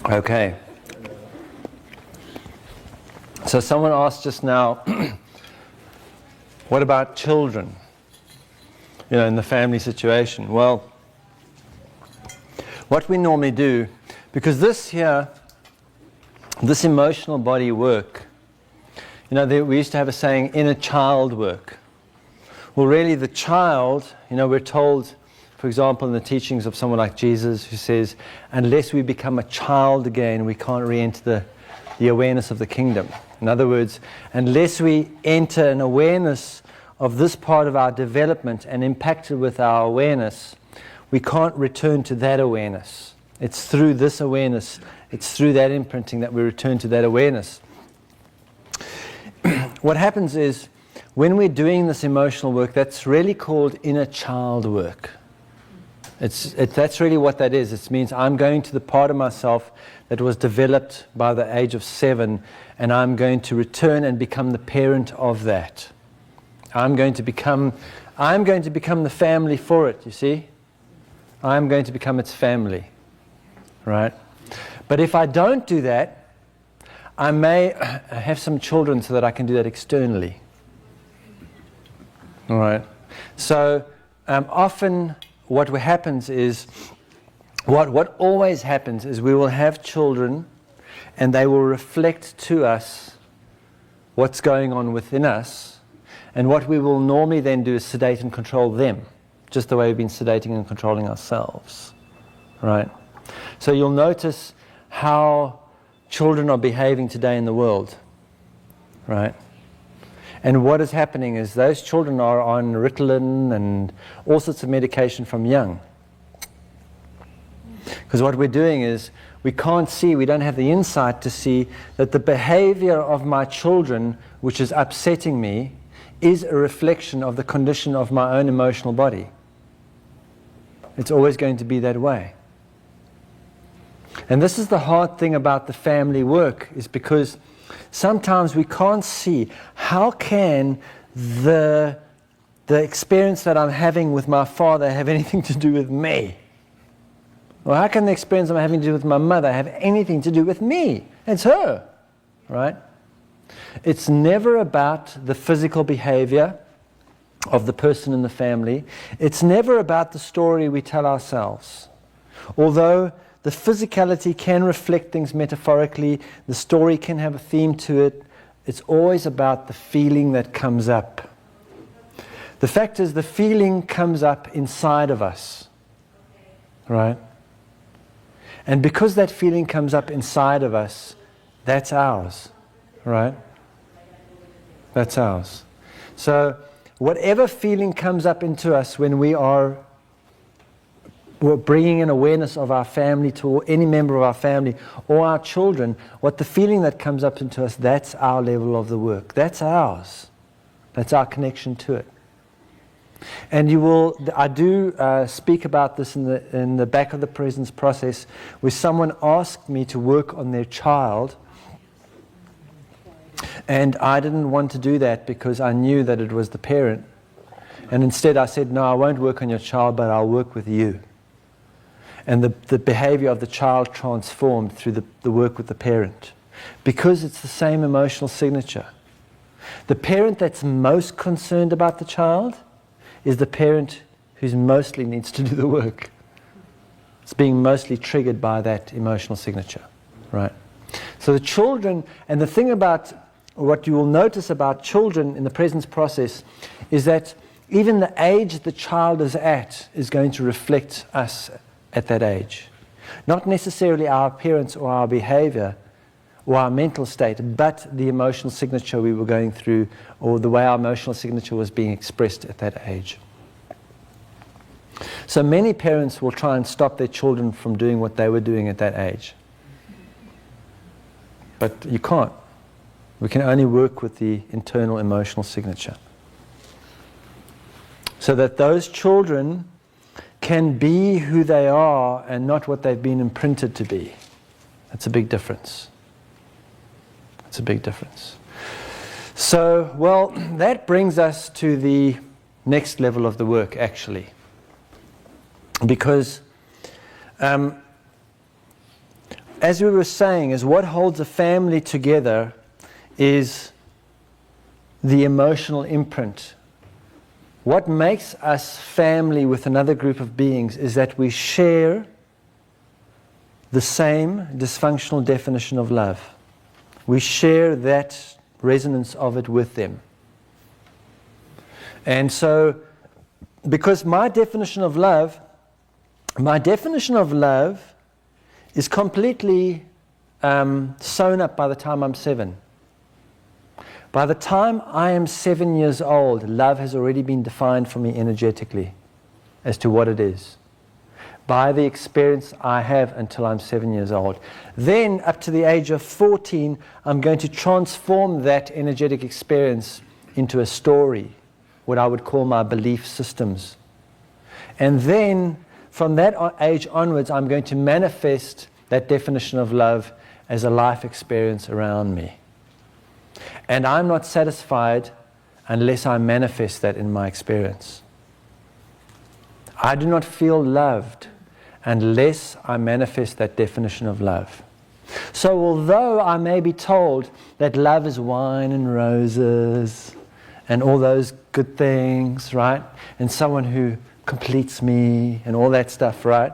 Okay. So someone asked just now, what about children? In the family situation. Well, what we normally do, because this emotional body work, we used to have a saying, inner child work. Well, really the child, we're told, for example, in the teachings of someone like Jesus, who says, unless we become a child again, we can't re-enter the awareness of the kingdom. In other words, unless we enter an awareness of this part of our development and impact it with our awareness, we can't return to that awareness. It's through this awareness, it's through that imprinting that we return to that awareness. What happens is, when we're doing this emotional work, that's really called inner child work. That's really what that is. It means I'm going to the part of myself that was developed by the age of 7, and I'm going to return and become the parent of that. I'm going to become the family for it, you see? I'm going to become its family, right? But if I don't do that, I may have some children so that I can do that externally. All right. So often what happens is, what always happens is we will have children and they will reflect to us what's going on within us, and what we will normally then do is sedate and control them, just the way we've been sedating and controlling ourselves. Right? So you'll notice how children are behaving today in the world. Right? And what is happening is those children are on Ritalin and all sorts of medication from young. Because what we're doing is, we don't have the insight to see that the behavior of my children, which is upsetting me, is a reflection of the condition of my own emotional body. It's always going to be that way. And this is the hard thing about the family work, is because sometimes we can't see how can the experience that I'm having with my father have anything to do with me? Or how can the experience I'm having to do with my mother have anything to do with me? It's her, right? It's never about the physical behavior of the person in the family. It's never about the story we tell ourselves. Although the physicality can reflect things metaphorically, the story can have a theme to it, it's always about the feeling that comes up. The fact is, the feeling comes up inside of us, right? And because that feeling comes up inside of us, that's ours, right? That's ours. So whatever feeling comes up into us when we're bringing an awareness of our family to any member of our family or our children, what the feeling that comes up into us, that's our level of the work. That's ours. That's our connection to it. And I do speak about this in the back of the presence process, where someone asked me to work on their child, and I didn't want to do that because I knew that it was the parent. And instead I said, no, I won't work on your child, but I'll work with you. And the behavior of the child transformed through the work with the parent, because it's the same emotional signature. The parent that's most concerned about the child is the parent who mostly needs to do the work. It's being mostly triggered by that emotional signature, right? So the children, and the thing about what you will notice about children in the presence process is that even the age the child is at is going to reflect us at that age. Not necessarily our appearance or our behavior or our mental state, but the emotional signature we were going through, or the way our emotional signature was being expressed at that age. So many parents will try and stop their children from doing what they were doing at that age. But you can't. We can only work with the internal emotional signature. So that those children can be who they are and not what they've been imprinted to be. That's a big difference. It's a big difference. So, well, that brings us to the next level of the work, actually. Because, as we were saying, is what holds a family together is the emotional imprint. What makes us family with another group of beings is that we share the same dysfunctional definition of love. We share that resonance of it with them. And so, because my definition of love is completely sewn up by the time I'm 7. By the time I am 7 years old, love has already been defined for me energetically as to what it is, by the experience I have until I'm 7 years old. Then, up to the age of 14, I'm going to transform that energetic experience into a story, what I would call my belief systems. And then, from that age onwards, I'm going to manifest that definition of love as a life experience around me. And I'm not satisfied unless I manifest that in my experience. I do not feel loved unless I manifest that definition of love. So although I may be told that love is wine and roses and all those good things, right? And someone who completes me and all that stuff, right?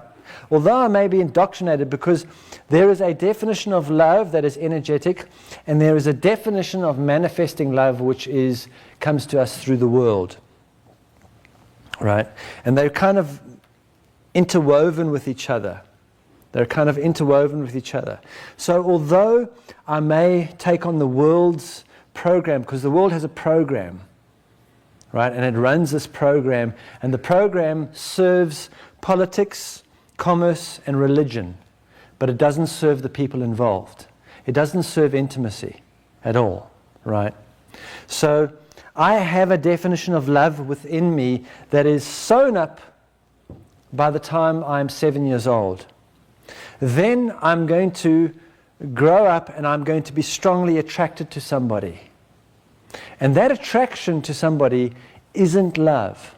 Although I may be indoctrinated, because there is a definition of love that is energetic, and there is a definition of manifesting love which comes to us through the world, right? And they're kind of interwoven with each other. So although I may take on the world's program, because the world has a program, right? And it runs this program, and the program serves politics, commerce, and religion, but it doesn't serve the people involved. It doesn't serve intimacy at all, right? So I have a definition of love within me that is sewn up by the time I'm 7 years old. Then I'm going to grow up and I'm going to be strongly attracted to somebody. And that attraction to somebody isn't love,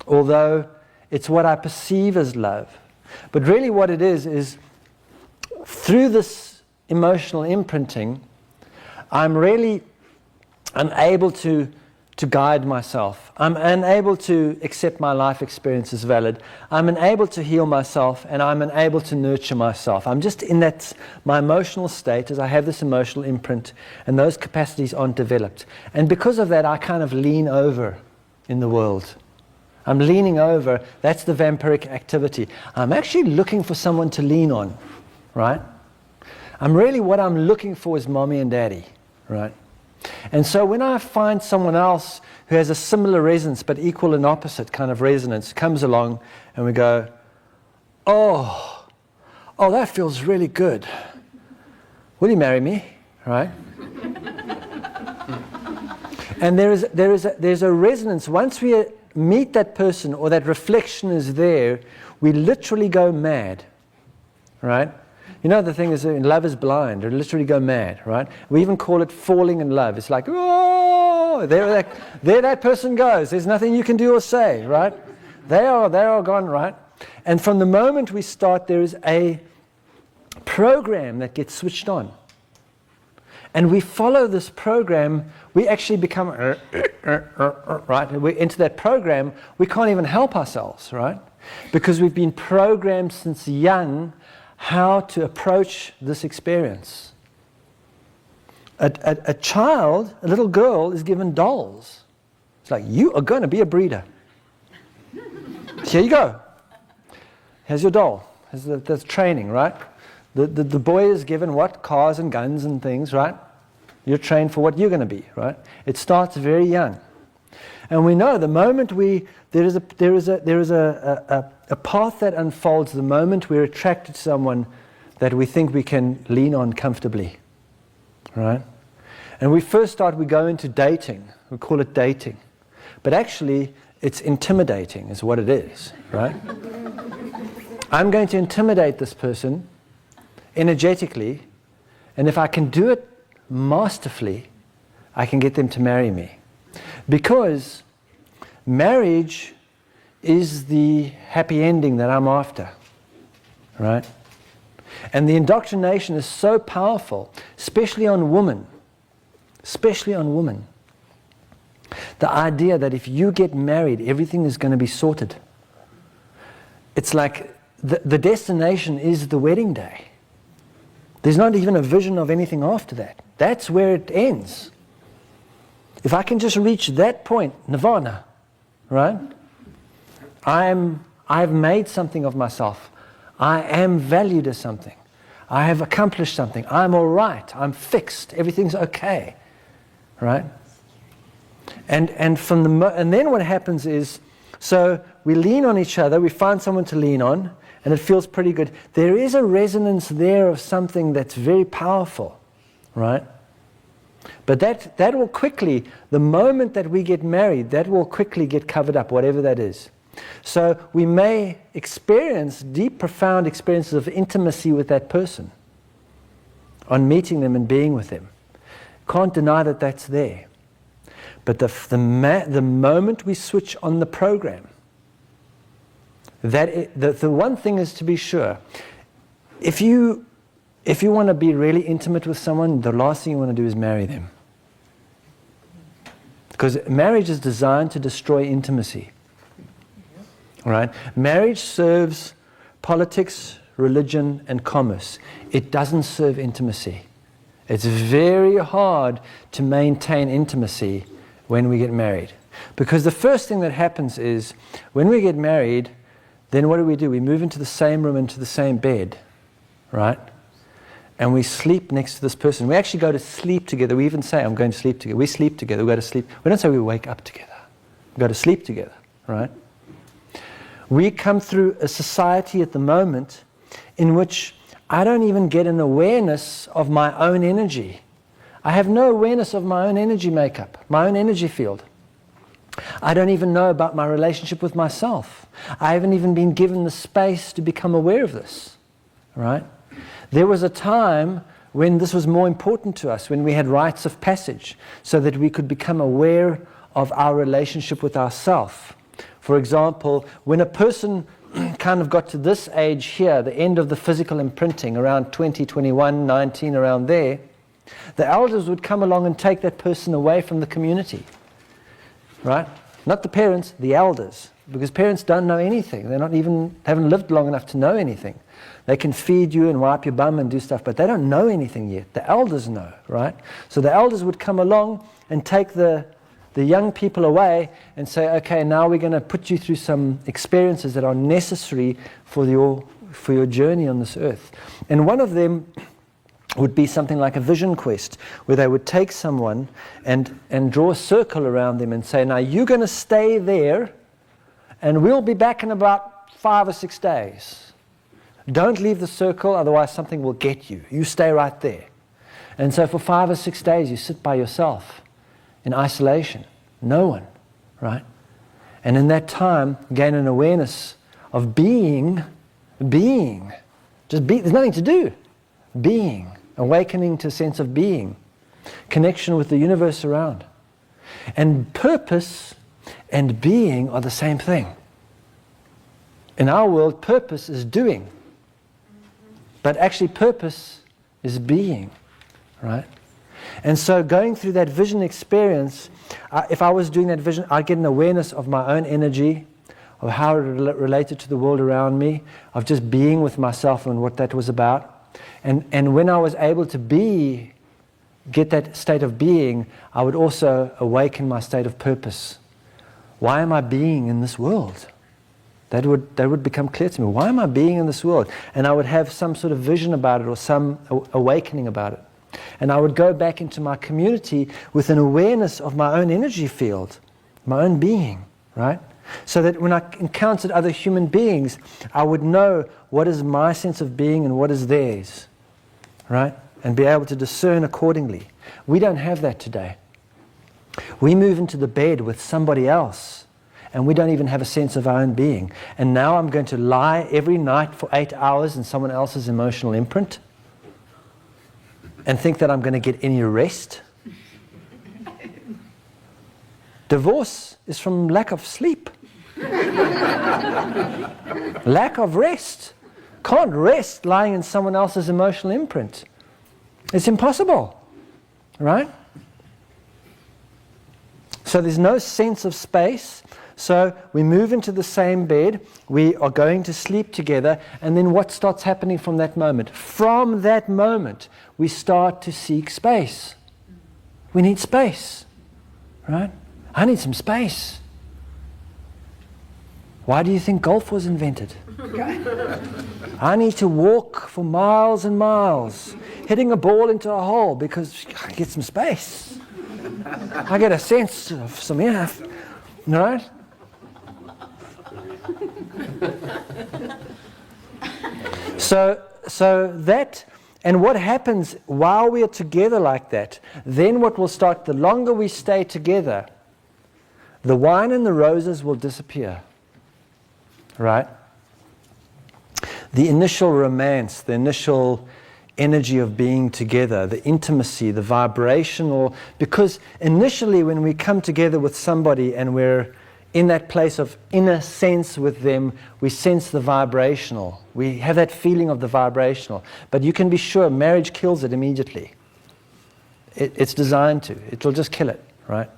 although it's what I perceive as love. But really what it is through this emotional imprinting, I'm really unable to guide myself. I'm unable to accept my life experience as valid. I'm unable to heal myself, and I'm unable to nurture myself. I'm just in my emotional state as I have this emotional imprint, and those capacities aren't developed. And because of that, I kind of lean over in the world. I'm leaning over. That's the vampiric activity. I'm actually looking for someone to lean on, right? What I'm looking for is mommy and daddy, right? And so when I find someone else who has a similar resonance but equal and opposite kind of resonance, comes along and we go, oh, that feels really good. Will you marry me? Right? And there's a resonance. Once we meet that person or that reflection is there, we literally go mad, right? You know, the thing is, love is blind. They literally go mad, right? We even call it falling in love. It's like, oh, there that person goes. There's nothing you can do or say, right? They are gone, right? And from the moment we start, there is a program that gets switched on. And we follow this program. We actually become, right? And we're into that program. We can't even help ourselves, right? Because we've been programmed since young how to approach this experience. A child, a little girl, is given dolls. It's like, you are going to be a breeder. Here you go. Here's your doll. There's training, right? The boy is given what? Cars and guns and things, right? You're trained for what you're going to be, right? It starts very young. And we know the moment there is a path that unfolds the moment we're attracted to someone that we think we can lean on comfortably, right? And we go into dating. We call it dating. But actually, it's intimidating is what it is, right? I'm going to intimidate this person energetically, and if I can do it masterfully, I can get them to marry me. Because marriage is the happy ending that I'm after, right? And the indoctrination is so powerful, especially on women. Especially on women. The idea that if you get married, everything is going to be sorted. It's like the destination is the wedding day. There's not even a vision of anything after that. That's where it ends. If I can just reach that point, nirvana, right? I've made something of myself. I am valued as something. I have accomplished something. I'm all right. I'm fixed. Everything's okay, right? And then what happens is, so we lean on each other. We find someone to lean on, and it feels pretty good. There is a resonance there of something that's very powerful, right? But that will quickly, the moment that we get married, that will quickly get covered up, whatever that is. So we may experience deep, profound experiences of intimacy with that person on meeting them and being with them. Can't deny that that's there. But the moment we switch on the program, the one thing is to be sure, if you want to be really intimate with someone, the last thing you want to do is marry them. Because marriage is designed to destroy intimacy. Right? Marriage serves politics, religion, and commerce. It doesn't serve intimacy. It's very hard to maintain intimacy when we get married. Because the first thing that happens is, when we get married, then what do? We move into the same room, into the same bed, right? And we sleep next to this person. We actually go to sleep together. We even say, I'm going to sleep together. We sleep together. We go to sleep. We don't say we wake up together. We go to sleep together, right? We come through a society at the moment in which I don't even get an awareness of my own energy. I have no awareness of my own energy makeup, my own energy field. I don't even know about my relationship with myself. I haven't even been given the space to become aware of this, right? There was a time when this was more important to us, when we had rites of passage, so that we could become aware of our relationship with ourself. For example, when a person kind of got to this age here, the end of the physical imprinting, around 20, 21, 19, around there, the elders would come along and take that person away from the community. Right? Not the parents, the elders. Because parents don't know anything. They're not even, haven't lived long enough to know anything. They can feed you and wipe your bum and do stuff, but they don't know anything yet. The elders know, right? So the elders would come along and take the young people away and say, okay, now we're going to put you through some experiences that are necessary for your journey on this earth. And one of them would be something like a vision quest, where they would take someone and draw a circle around them and say, now you're going to stay there and we'll be back in about 5 or 6 days. Don't leave the circle, otherwise something will get you. You stay right there. And so for 5 or 6 days you sit by yourself in isolation. No one, right? And in that time, gain an awareness of being. Just be, there's nothing to do. Being. Awakening to a sense of being. Connection with the universe around. And purpose and being are the same thing. In our world, purpose is doing. But actually purpose is being, right? And so going through that vision experience, if I was doing that vision, I'd get an awareness of my own energy, of how it related to the world around me, of just being with myself and what that was about. And when I was able to get that state of being, I would also awaken my state of purpose. Why am I being in this world? That would become clear to me. Why am I being in this world? And I would have some sort of vision about it or some awakening about it. And I would go back into my community with an awareness of my own energy field, my own being, right? So that when I encountered other human beings, I would know what is my sense of being and what is theirs, right? And be able to discern accordingly. We don't have that today. We move into the bed with somebody else, and we don't even have a sense of our own being. And now I'm going to lie every night for 8 hours in someone else's emotional imprint and think that I'm going to get any rest. Divorce is from lack of sleep. Lack of rest. Can't rest lying in someone else's emotional imprint. It's impossible, right? So there's no sense of space. So we move into the same bed, we are going to sleep together, and then what starts happening from that moment? From that moment, we start to seek space. We need space, right? I need some space. Why do you think golf was invented? I need to walk for miles and miles, hitting a ball into a hole because I get some space. I get a sense of some enough, right? So that, and what happens while we are together like that, then what will start, the longer we stay together, the wine and the roses will disappear, right? The initial romance, the initial energy of being together, the intimacy, the vibrational, because initially when we come together with somebody and we're in that place of inner sense with them, we sense the vibrational. We have that feeling of the vibrational. But you can be sure marriage kills it immediately. It's designed to. It'll just kill it, right?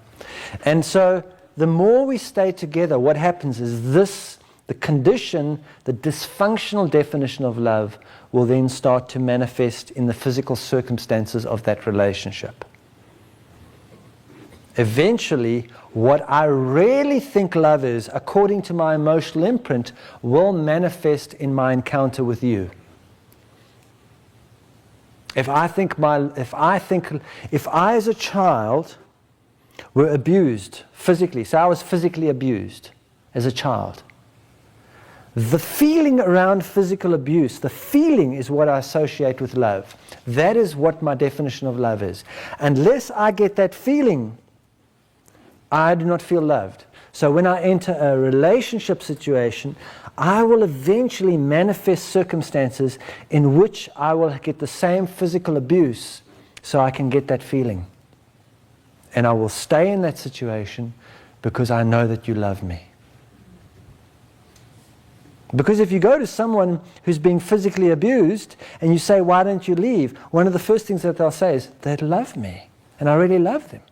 And so the more we stay together, what happens is this, the condition, the dysfunctional definition of love will then start to manifest in the physical circumstances of that relationship. Eventually, what I really think love is, according to my emotional imprint, will manifest in my encounter with you. If I as a child were abused physically, so I was physically abused as a child, the feeling around physical abuse, the feeling is what I associate with love. That is what my definition of love is. Unless I get that feeling, I do not feel loved. So when I enter a relationship situation, I will eventually manifest circumstances in which I will get the same physical abuse so I can get that feeling. And I will stay in that situation because I know that you love me. Because if you go to someone who's being physically abused and you say, why don't you leave? One of the first things that they'll say is, they love me and I really love them.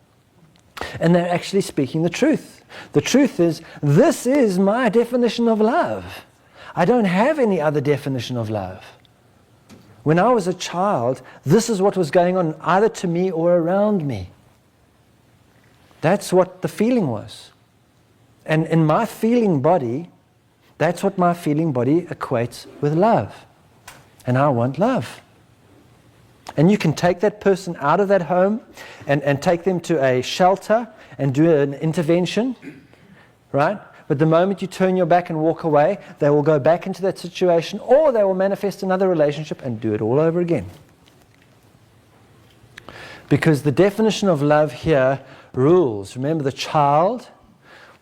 And they're actually speaking the truth. The truth is, this is my definition of love. I don't have any other definition of love. When I was a child, this is what was going on either to me or around me. That's what the feeling was. And in my feeling body, that's what my feeling body equates with love. And I want love. And you can take that person out of that home and take them to a shelter and do an intervention, right? But the moment you turn your back and walk away, they will go back into that situation, or they will manifest another relationship and do it all over again. Because the definition of love here rules. Remember, the child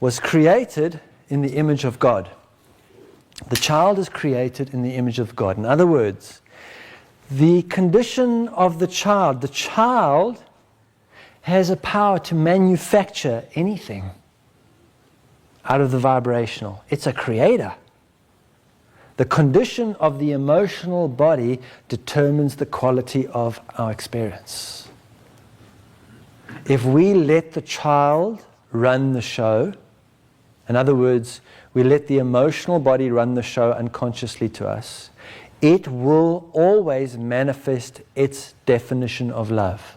was created in the image of God. The child is created in the image of God. In other words, the condition of the child has a power to manufacture anything out of the vibrational. It's a creator. The condition of the emotional body determines the quality of our experience. If we let the child run the show, in other words, we let the emotional body run the show unconsciously to us, it will always manifest its definition of love.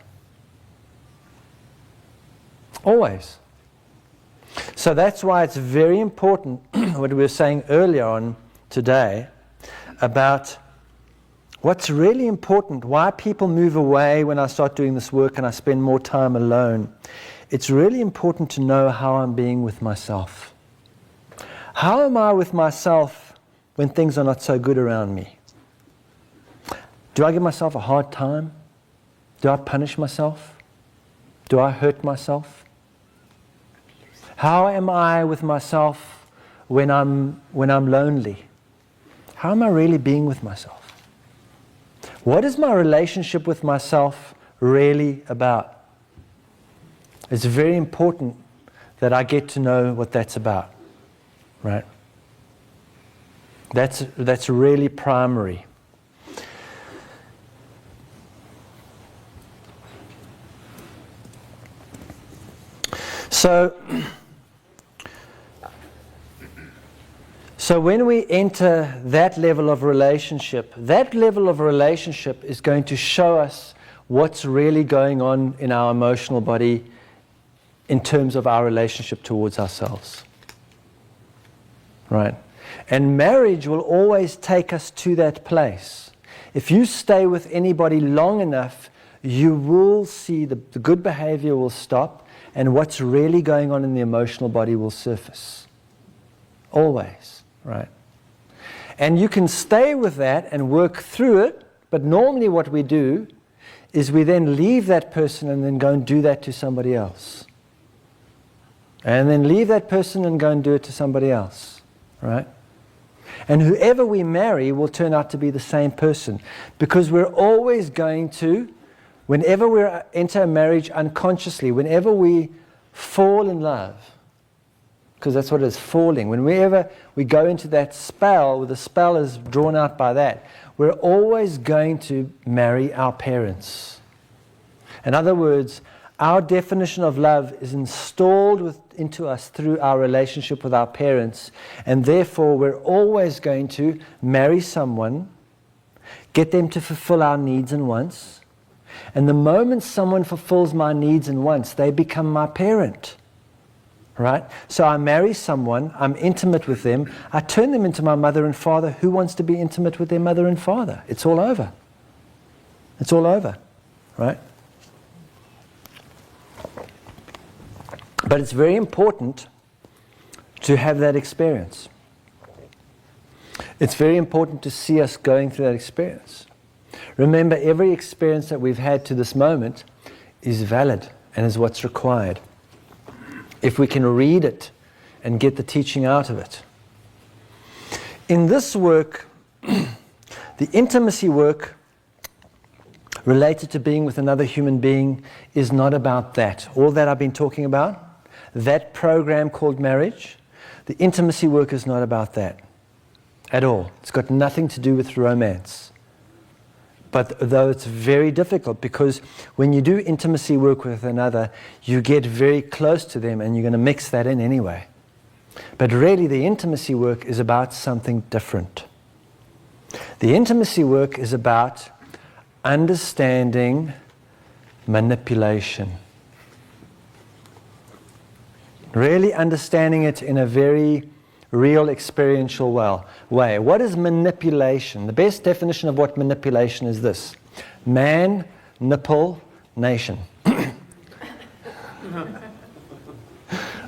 Always. So that's why it's very important, what we were saying earlier on today, about what's really important, why people move away when I start doing this work and I spend more time alone. It's really important to know how I'm being with myself. How am I with myself when things are not so good around me? Do I give myself a hard time? Do I punish myself? Do I hurt myself? How am I with myself when I'm lonely? How am I really being with myself? What is my relationship with myself really about? It's very important that I get to know what that's about, right? That's really primary. So when we enter that level of relationship is going to show us what's really going on in our emotional body in terms of our relationship towards ourselves. Right? And marriage will always take us to that place. If you stay with anybody long enough, you will see the good behavior will stop, and what's really going on in the emotional body will surface. Always, right? And you can stay with that and work through it, but normally what we do is we then leave that person and then go and do that to somebody else. And then leave that person and go and do it to somebody else, right? And whoever we marry will turn out to be the same person, because we're always going to, whenever we enter a marriage unconsciously, whenever we fall in love, because that's what it is, falling, whenever we go into that spell, the spell is drawn out by that, we're always going to marry our parents. In other words, our definition of love is installed into us through our relationship with our parents, and therefore we're always going to marry someone, get them to fulfill our needs and wants, and the moment someone fulfills my needs and wants, they become my parent. Right? So I marry someone, I'm intimate with them, I turn them into my mother and father. Who wants to be intimate with their mother and father? It's all over. It's all over. Right? But it's very important to have that experience. It's very important to see us going through that experience. Remember, every experience that we've had to this moment is valid and is what's required, if we can read it and get the teaching out of it. In this work, the intimacy work related to being with another human being is not about that. All that I've been talking about, that program called marriage, the intimacy work is not about that at all. It's got nothing to do with romance. But though it's very difficult, because when you do intimacy work with another, you get very close to them and you're going to mix that in anyway. But really the intimacy work is about something different. The intimacy work is about understanding manipulation. Really understanding it in a very real experiential way. What is manipulation? The best definition of what manipulation is this: man, nipple, nation.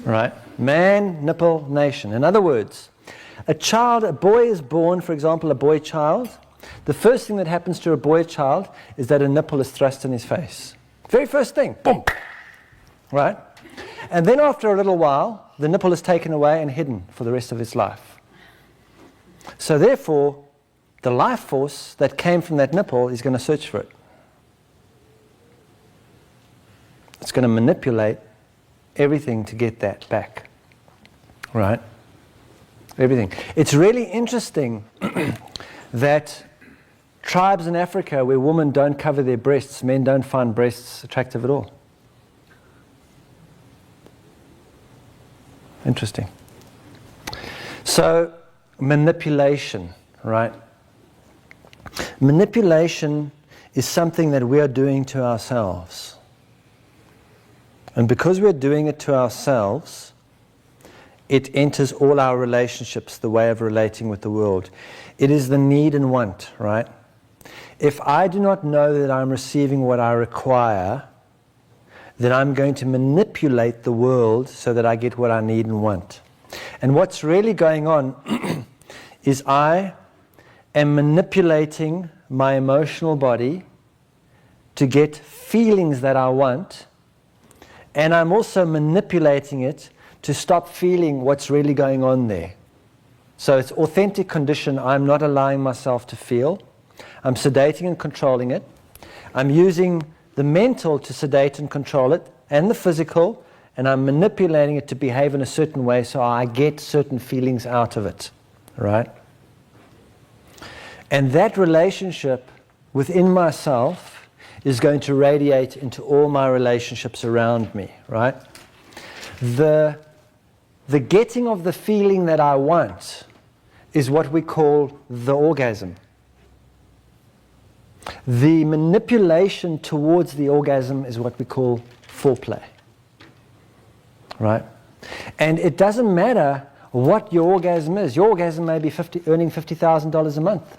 Right? Man, nipple, nation. In other words, a boy is born, for example, a boy child. The first thing that happens to a boy child is that a nipple is thrust in his face. Very first thing, boom! Right? And then after a little while, the nipple is taken away and hidden for the rest of his life. So therefore, the life force that came from that nipple is going to search for it. It's going to manipulate everything to get that back. Right? Everything. It's really interesting that tribes in Africa where women don't cover their breasts, men don't find breasts attractive at all. Interesting. So, manipulation, right? Manipulation is something that we are doing to ourselves. And because we're doing it to ourselves, it enters all our relationships, the way of relating with the world. It is the need and want, right? If I do not know that I'm receiving what I require, then I'm going to manipulate the world so that I get what I need and want. And what's really going on is I am manipulating my emotional body to get feelings that I want, and I'm also manipulating it to stop feeling what's really going on there. So it's authentic condition I'm not allowing myself to feel. I'm sedating and controlling it. I'm using the mental to sedate and control it, and the physical, and I'm manipulating it to behave in a certain way so I get certain feelings out of it, right? And that relationship within myself is going to radiate into all my relationships around me, right? The getting of the feeling that I want is what we call the orgasm. The manipulation towards the orgasm is what we call foreplay. Right? And it doesn't matter what your orgasm is. Your orgasm may be earning $50,000 a month.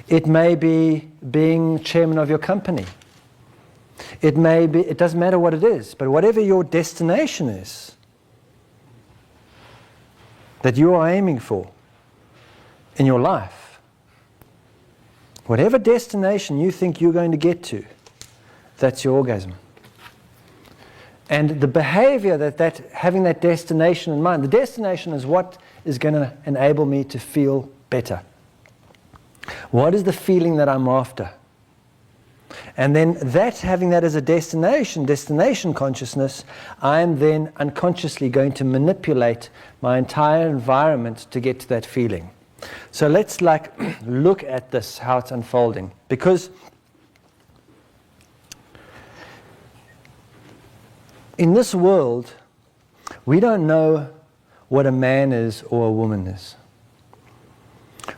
It may be being chairman of your company. It doesn't matter what it is, but whatever your destination is that you are aiming for in your life, whatever destination you think you're going to get to, that's your orgasm. And the behavior that having that destination in mind, the destination is what is going to enable me to feel better. What is the feeling that I'm after? And then having that as a destination consciousness, I am then unconsciously going to manipulate my entire environment to get to that feeling. So let's look at this, how it's unfolding. Because in this world, we don't know what a man is or a woman is.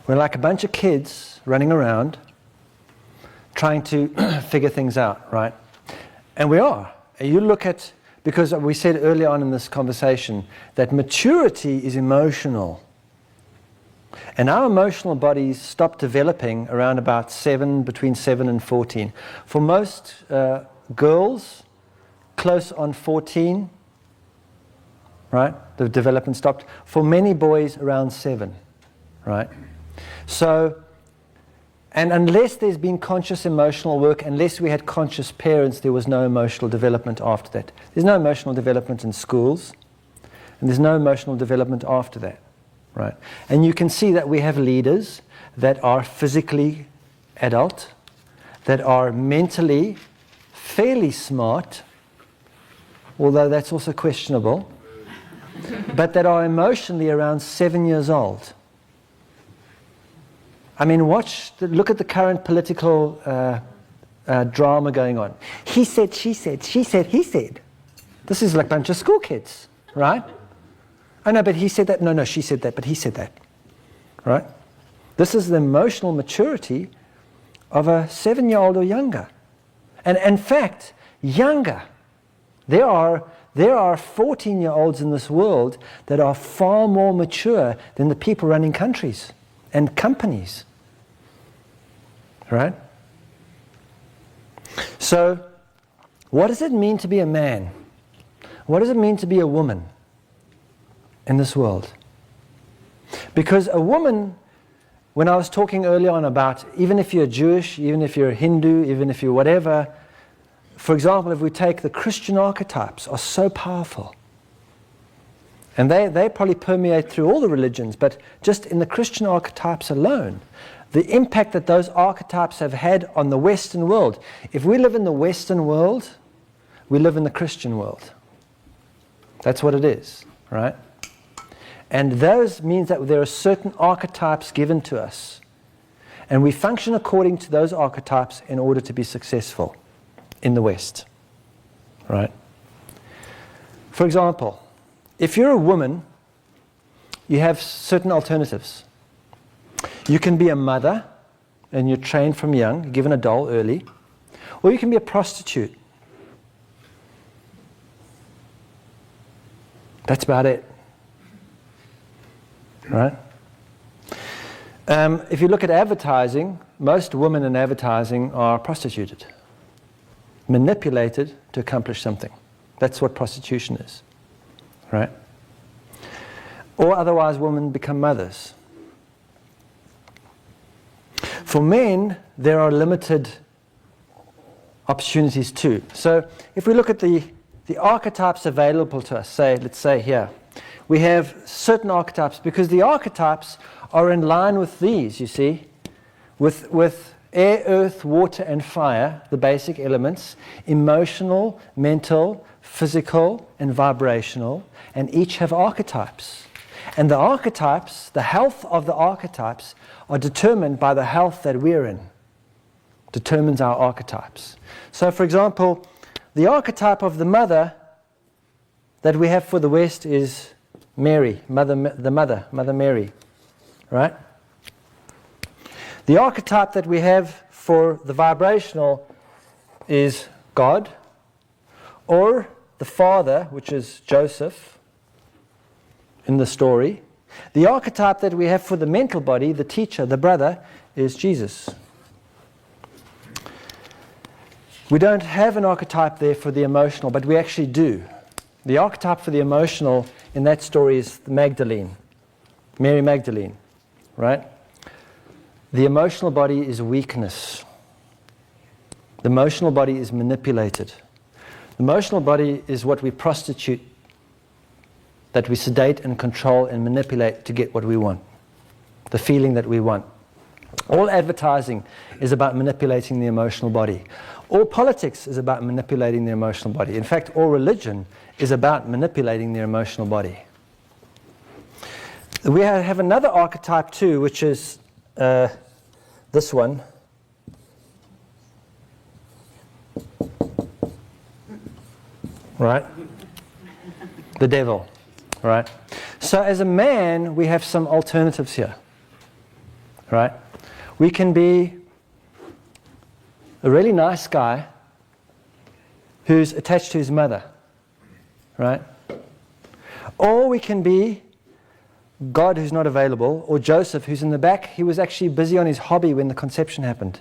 We're like a bunch of kids running around trying to figure things out, right? And we are. You look at, because we said early on in this conversation that maturity is emotional. And our emotional bodies stop developing around about between 7 and 14. For most girls, close on 14, right? The development stopped. For many boys, around 7, right? So, and unless there's been conscious emotional work, unless we had conscious parents, there was no emotional development after that. There's no emotional development in schools, and there's no emotional development after that, right? And you can see that we have leaders that are physically adult, that are mentally fairly smart, although that's also questionable, but that are emotionally around 7 years old. I mean, look at the current political drama going on. He said, she said, she said, he said. This is like a bunch of school kids, right? Oh no, but he said that. No, she said that, but he said that, right? This is the emotional maturity of a 7-year-old or younger. And in fact, younger. There are 14-year-olds in this world that are far more mature than the people running countries and companies. Right? So, what does it mean to be a man? What does it mean to be a woman in this world? Because a woman, when I was talking earlier on about, even if you're Jewish, even if you're a Hindu, even if you're whatever, for example, if we take the Christian archetypes, are so powerful. And they probably permeate through all the religions, but just in the Christian archetypes alone, the impact that those archetypes have had on the Western world. If we live in the Western world, we live in the Christian world. That's what it is, right? And those means that there are certain archetypes given to us. And we function according to those archetypes in order to be successful in the West, right? For example, if you're a woman, you have certain alternatives. You can be a mother, and you're trained from young, you're given a doll early, or you can be a prostitute. That's about it, right? If you look at advertising, most women in advertising are prostituted, manipulated to accomplish something. That's what prostitution is, right? Or otherwise, women become mothers. For men, there are limited opportunities too. So if we look at the archetypes available to us, let's say here, we have certain archetypes, because the archetypes are in line with these, you see, with air, earth, water, and fire, the basic elements, emotional, mental, physical and vibrational, and each have archetypes. And the archetypes, the health of the archetypes, are determined by the health that we're in. Determines our archetypes. So, for example, the archetype of the mother that we have for the West is Mary, Mother Mary, right? The archetype that we have for the vibrational is God, or the father, which is Joseph in the story. The archetype that we have for the mental body, the teacher, the brother, is Jesus. We don't have an archetype there for the emotional, but we actually do. The archetype for the emotional in that story is Magdalene, Mary Magdalene, right? The emotional body is weakness. The emotional body is manipulated. The emotional body is what we prostitute, that we sedate and control and manipulate to get what we want, the feeling that we want. All advertising is about manipulating the emotional body. All politics is about manipulating the emotional body. In fact, all religion is about manipulating the emotional body. We have another archetype too, which is this one. Right? The devil. Right? So as a man, we have some alternatives here. Right? We can be a really nice guy who's attached to his mother. Right? Or we can be God who's not available, or Joseph who's in the back. He was actually busy on his hobby when the conception happened.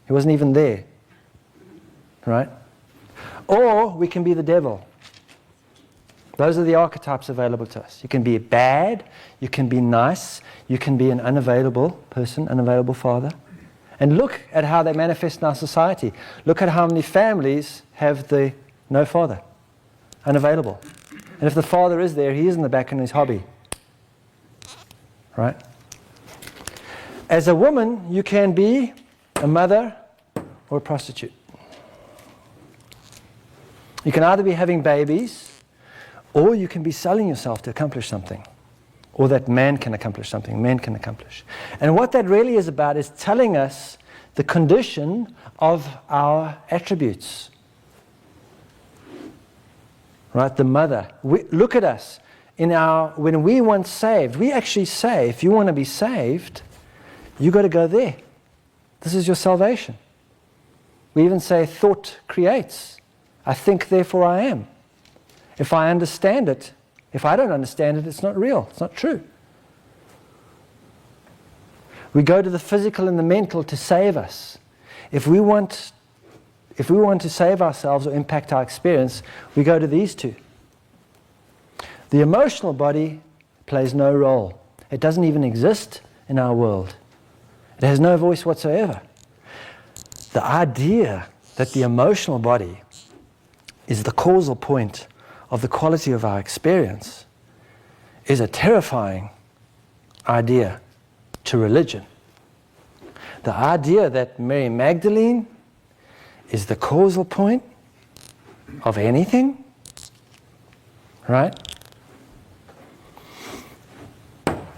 He wasn't even there. Right? Or we can be the devil. Those are the archetypes available to us. You can be bad, you can be nice, you can be an unavailable person, unavailable father. And look at how they manifest in our society. Look at how many families have the no father, unavailable. And if the father is there, he is in the back in his hobby. Right? As a woman, you can be a mother or a prostitute. You can either be having babies, or you can be selling yourself to accomplish something. Or that man can accomplish something, men can accomplish. And what that really is about is telling us the condition of our attributes. Right, the mother. Look at us. When we want saved, we actually say, if you want to be saved, you've got to go there. This is your salvation. We even say thought creates. I think, therefore I am. If I understand it, if I don't understand it, it's not real, it's not true. We go to the physical and the mental to save us. If we want to save ourselves or impact our experience, we go to these two. The emotional body plays no role. It doesn't even exist in our world. It has no voice whatsoever. The idea that the emotional body is the causal point of the quality of our experience is a terrifying idea to religion. The idea that Mary Magdalene is the causal point of anything, right?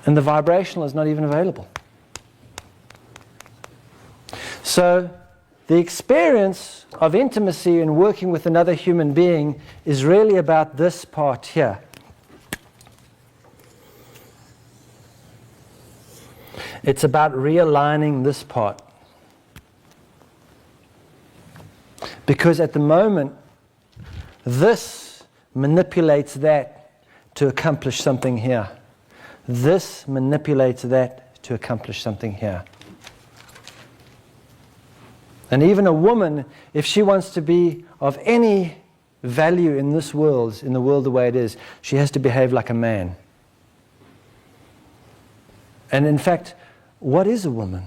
And the vibrational is not even available. So the experience of intimacy and working with another human being is really about this part here. It's about realigning this part. Because at the moment, this manipulates that to accomplish something here. This manipulates that to accomplish something here. And even a woman, if she wants to be of any value in this world, in the world the way it is, she has to behave like a man. And in fact, what is a woman?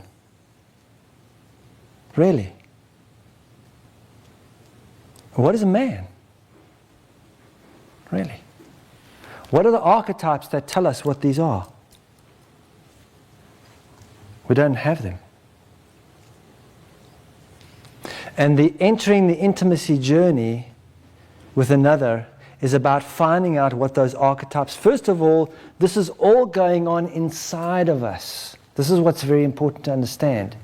Really? What is a man? Really? What are the archetypes that tell us what these are? We don't have them. And entering the intimacy journey with another is about finding out what those archetypes. First of all, this is all going on inside of us. This is what's very important to understand.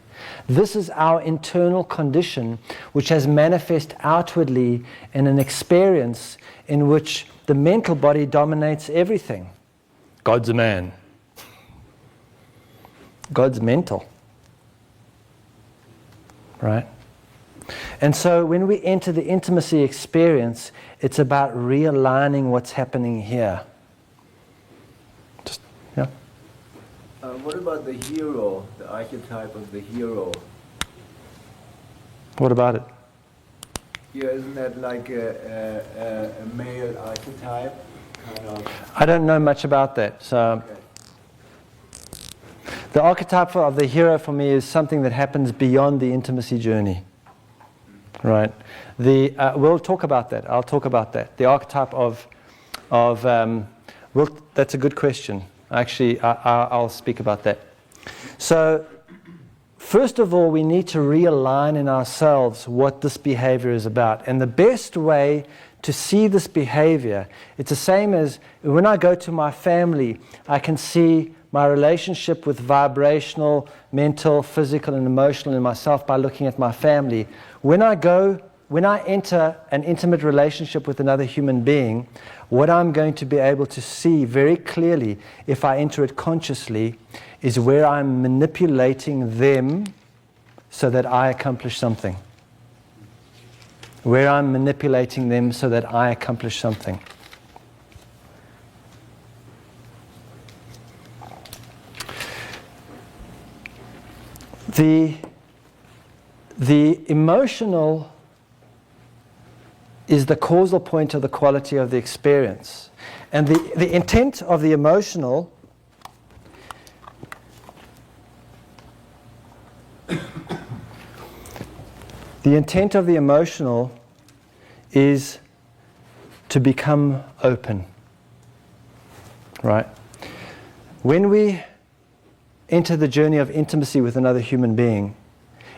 This is our internal condition, which has manifest outwardly in an experience in which the mental body dominates everything. God's a man. God's mental. Right? And so when we enter the intimacy experience, it's about realigning what's happening here. Just, yeah. What about the hero, the archetype of the hero? What about it? Yeah, isn't that like a male archetype? Kind of. I don't know much about that. So Okay. the archetype of the hero for me is something that happens beyond the intimacy journey. Right. We'll talk about that. I'll talk about that. The archetype that's a good question. Actually, I'll speak about that. So, first of all, we need to realign in ourselves what this behavior is about. And the best way to see this behavior, it's the same as when I go to my family, I can see my relationship with vibrational, mental, physical, and emotional in myself by looking at my family. When I enter an intimate relationship with another human being, what I'm going to be able to see very clearly, if I enter it consciously, is where I'm manipulating them so that I accomplish something. Where I'm manipulating them so that I accomplish something. The emotional is the causal point of the quality of the experience. And the intent of the emotional is to become open. Right? When we enter the journey of intimacy with another human being,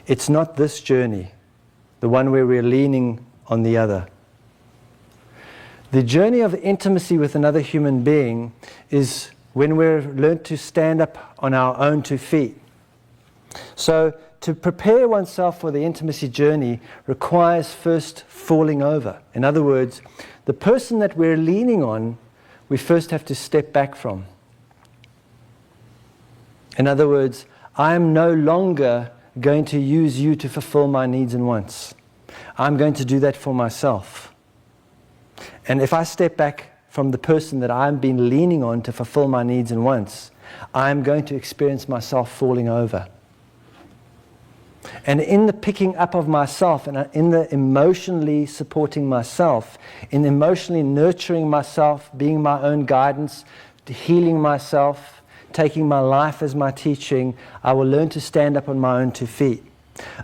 it's not this journey, the one where we're leaning on the other. The journey of intimacy with another human being is when we're learned to stand up on our own 2 feet. So to prepare oneself for the intimacy journey requires first falling over. In other words, the person that we're leaning on, we first have to step back from. In other words, I am no longer going to use you to fulfill my needs and wants. I'm going to do that for myself. And if I step back from the person that I've been leaning on to fulfill my needs and wants, I'm going to experience myself falling over. And in the picking up of myself, and in the emotionally supporting myself, in emotionally nurturing myself, being my own guidance, healing myself, taking my life as my teaching, I will learn to stand up on my own 2 feet.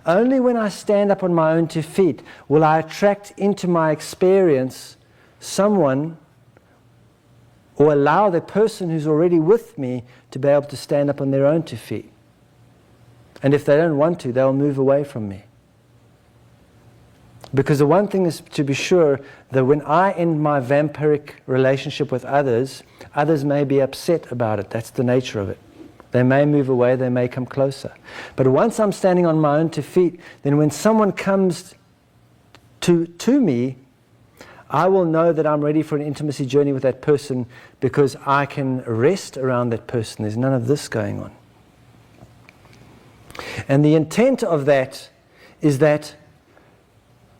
Only when I stand up on my own 2 feet will I attract into my experience someone, or allow the person who's already with me to be able to stand up on their own 2 feet. And if they don't want to, they'll move away from me. Because the one thing is to be sure that when I end my vampiric relationship with others, others may be upset about it. That's the nature of it. They may move away, they may come closer. But once I'm standing on my own 2 feet, then when someone comes to me, I will know that I'm ready for an intimacy journey with that person because I can rest around that person. There's none of this going on. And the intent of that is that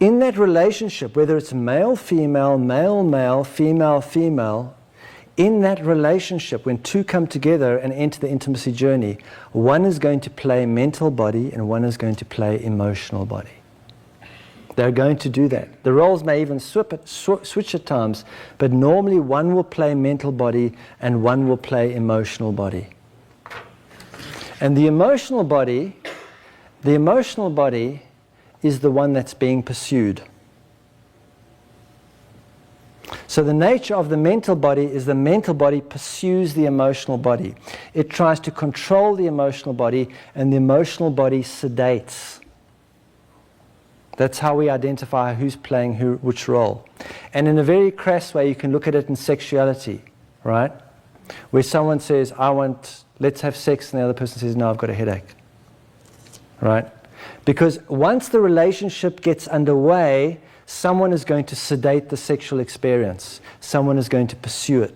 in that relationship, whether it's male, female, male, male, female, female, in that relationship, when two come together and enter the intimacy journey, one is going to play mental body and one is going to play emotional body. They're going to do that. The roles may even switch at times, but normally one will play mental body and one will play emotional body. And the emotional body is the one that's being pursued. So the nature of the mental body is the mental body pursues the emotional body. It tries to control the emotional body, and the emotional body sedates. That's how we identify who's playing which role. And in a very crass way, you can look at it in sexuality, right? Where someone says, let's have sex, and the other person says, no, I've got a headache, right? Because once the relationship gets underway, someone is going to sedate the sexual experience. Someone is going to pursue it.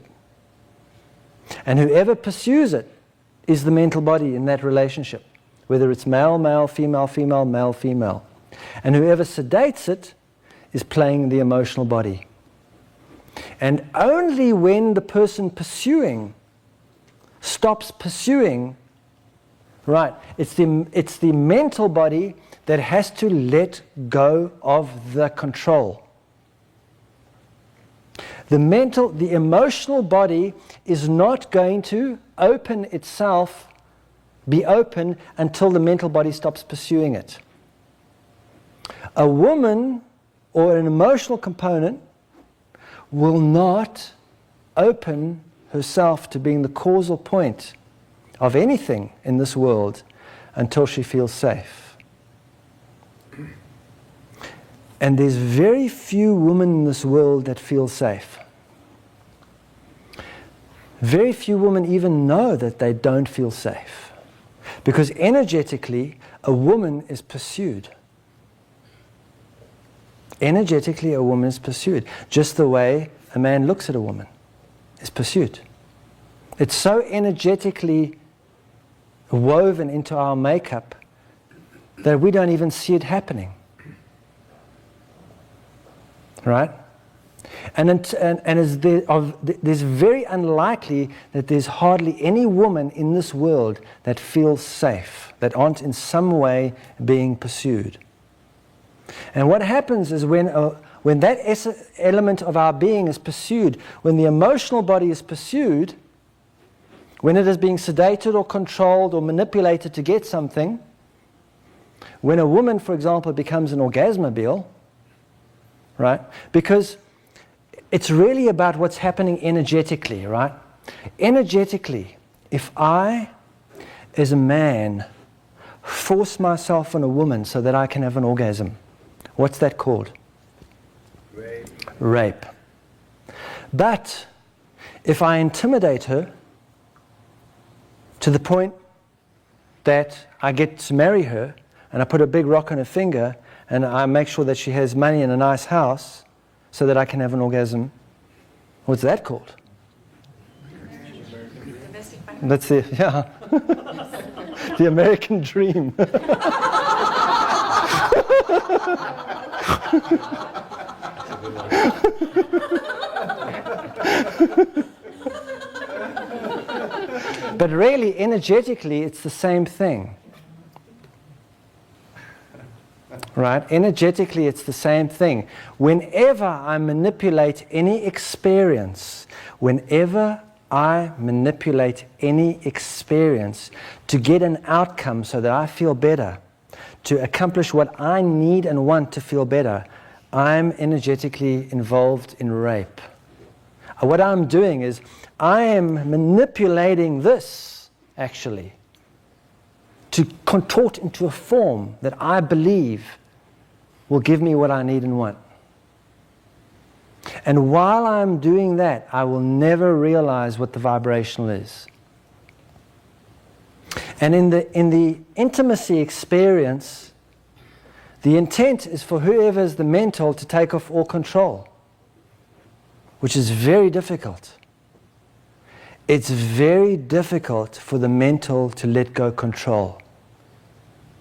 And whoever pursues it is the mental body in that relationship, whether it's male, male, female, female, male, female. And whoever sedates it is playing the emotional body. And only when the person pursuing stops pursuing, right, it's the mental body that has to let go of the control. The emotional body is not going to open itself, be open, until the mental body stops pursuing it. A woman or an emotional component will not open herself to being the causal point of anything in this world until she feels safe. And there's very few women in this world that feel safe. Very few women even know that they don't feel safe. Because energetically, a woman is pursued. Energetically, a woman is pursued. Just the way a man looks at a woman is pursued. It's so energetically woven into our makeup that we don't even see it happening. Right? And there's very unlikely that there's hardly any woman in this world that feels safe, that aren't in some way being pursued. And what happens is when that element of our being is pursued, when the emotional body is pursued, when it is being sedated or controlled or manipulated to get something, when a woman, for example, becomes an orgasmobile, right? Because it's really about what's happening energetically, right? Energetically, if I, as a man, force myself on a woman so that I can have an orgasm, what's that called? Rape. Rape. But if I intimidate her to the point that I get to marry her and I put a big rock on her finger and I make sure that she has money and a nice house so that I can have an orgasm, what's that called? That's the, yeah. The American dream. But really, energetically, it's the same thing. Right? Energetically, it's the same thing. Whenever I manipulate any experience, to get an outcome so that I feel better, to accomplish what I need and want to feel better, I'm energetically involved in rape. What I'm doing is I am manipulating this, actually, to contort into a form that I believe will give me what I need and want. And while I'm doing that, I will never realize what the vibrational is. And in the intimacy experience, the intent is for whoever is the mental to take off all control, which is very difficult. It's very difficult for the mental to let go control.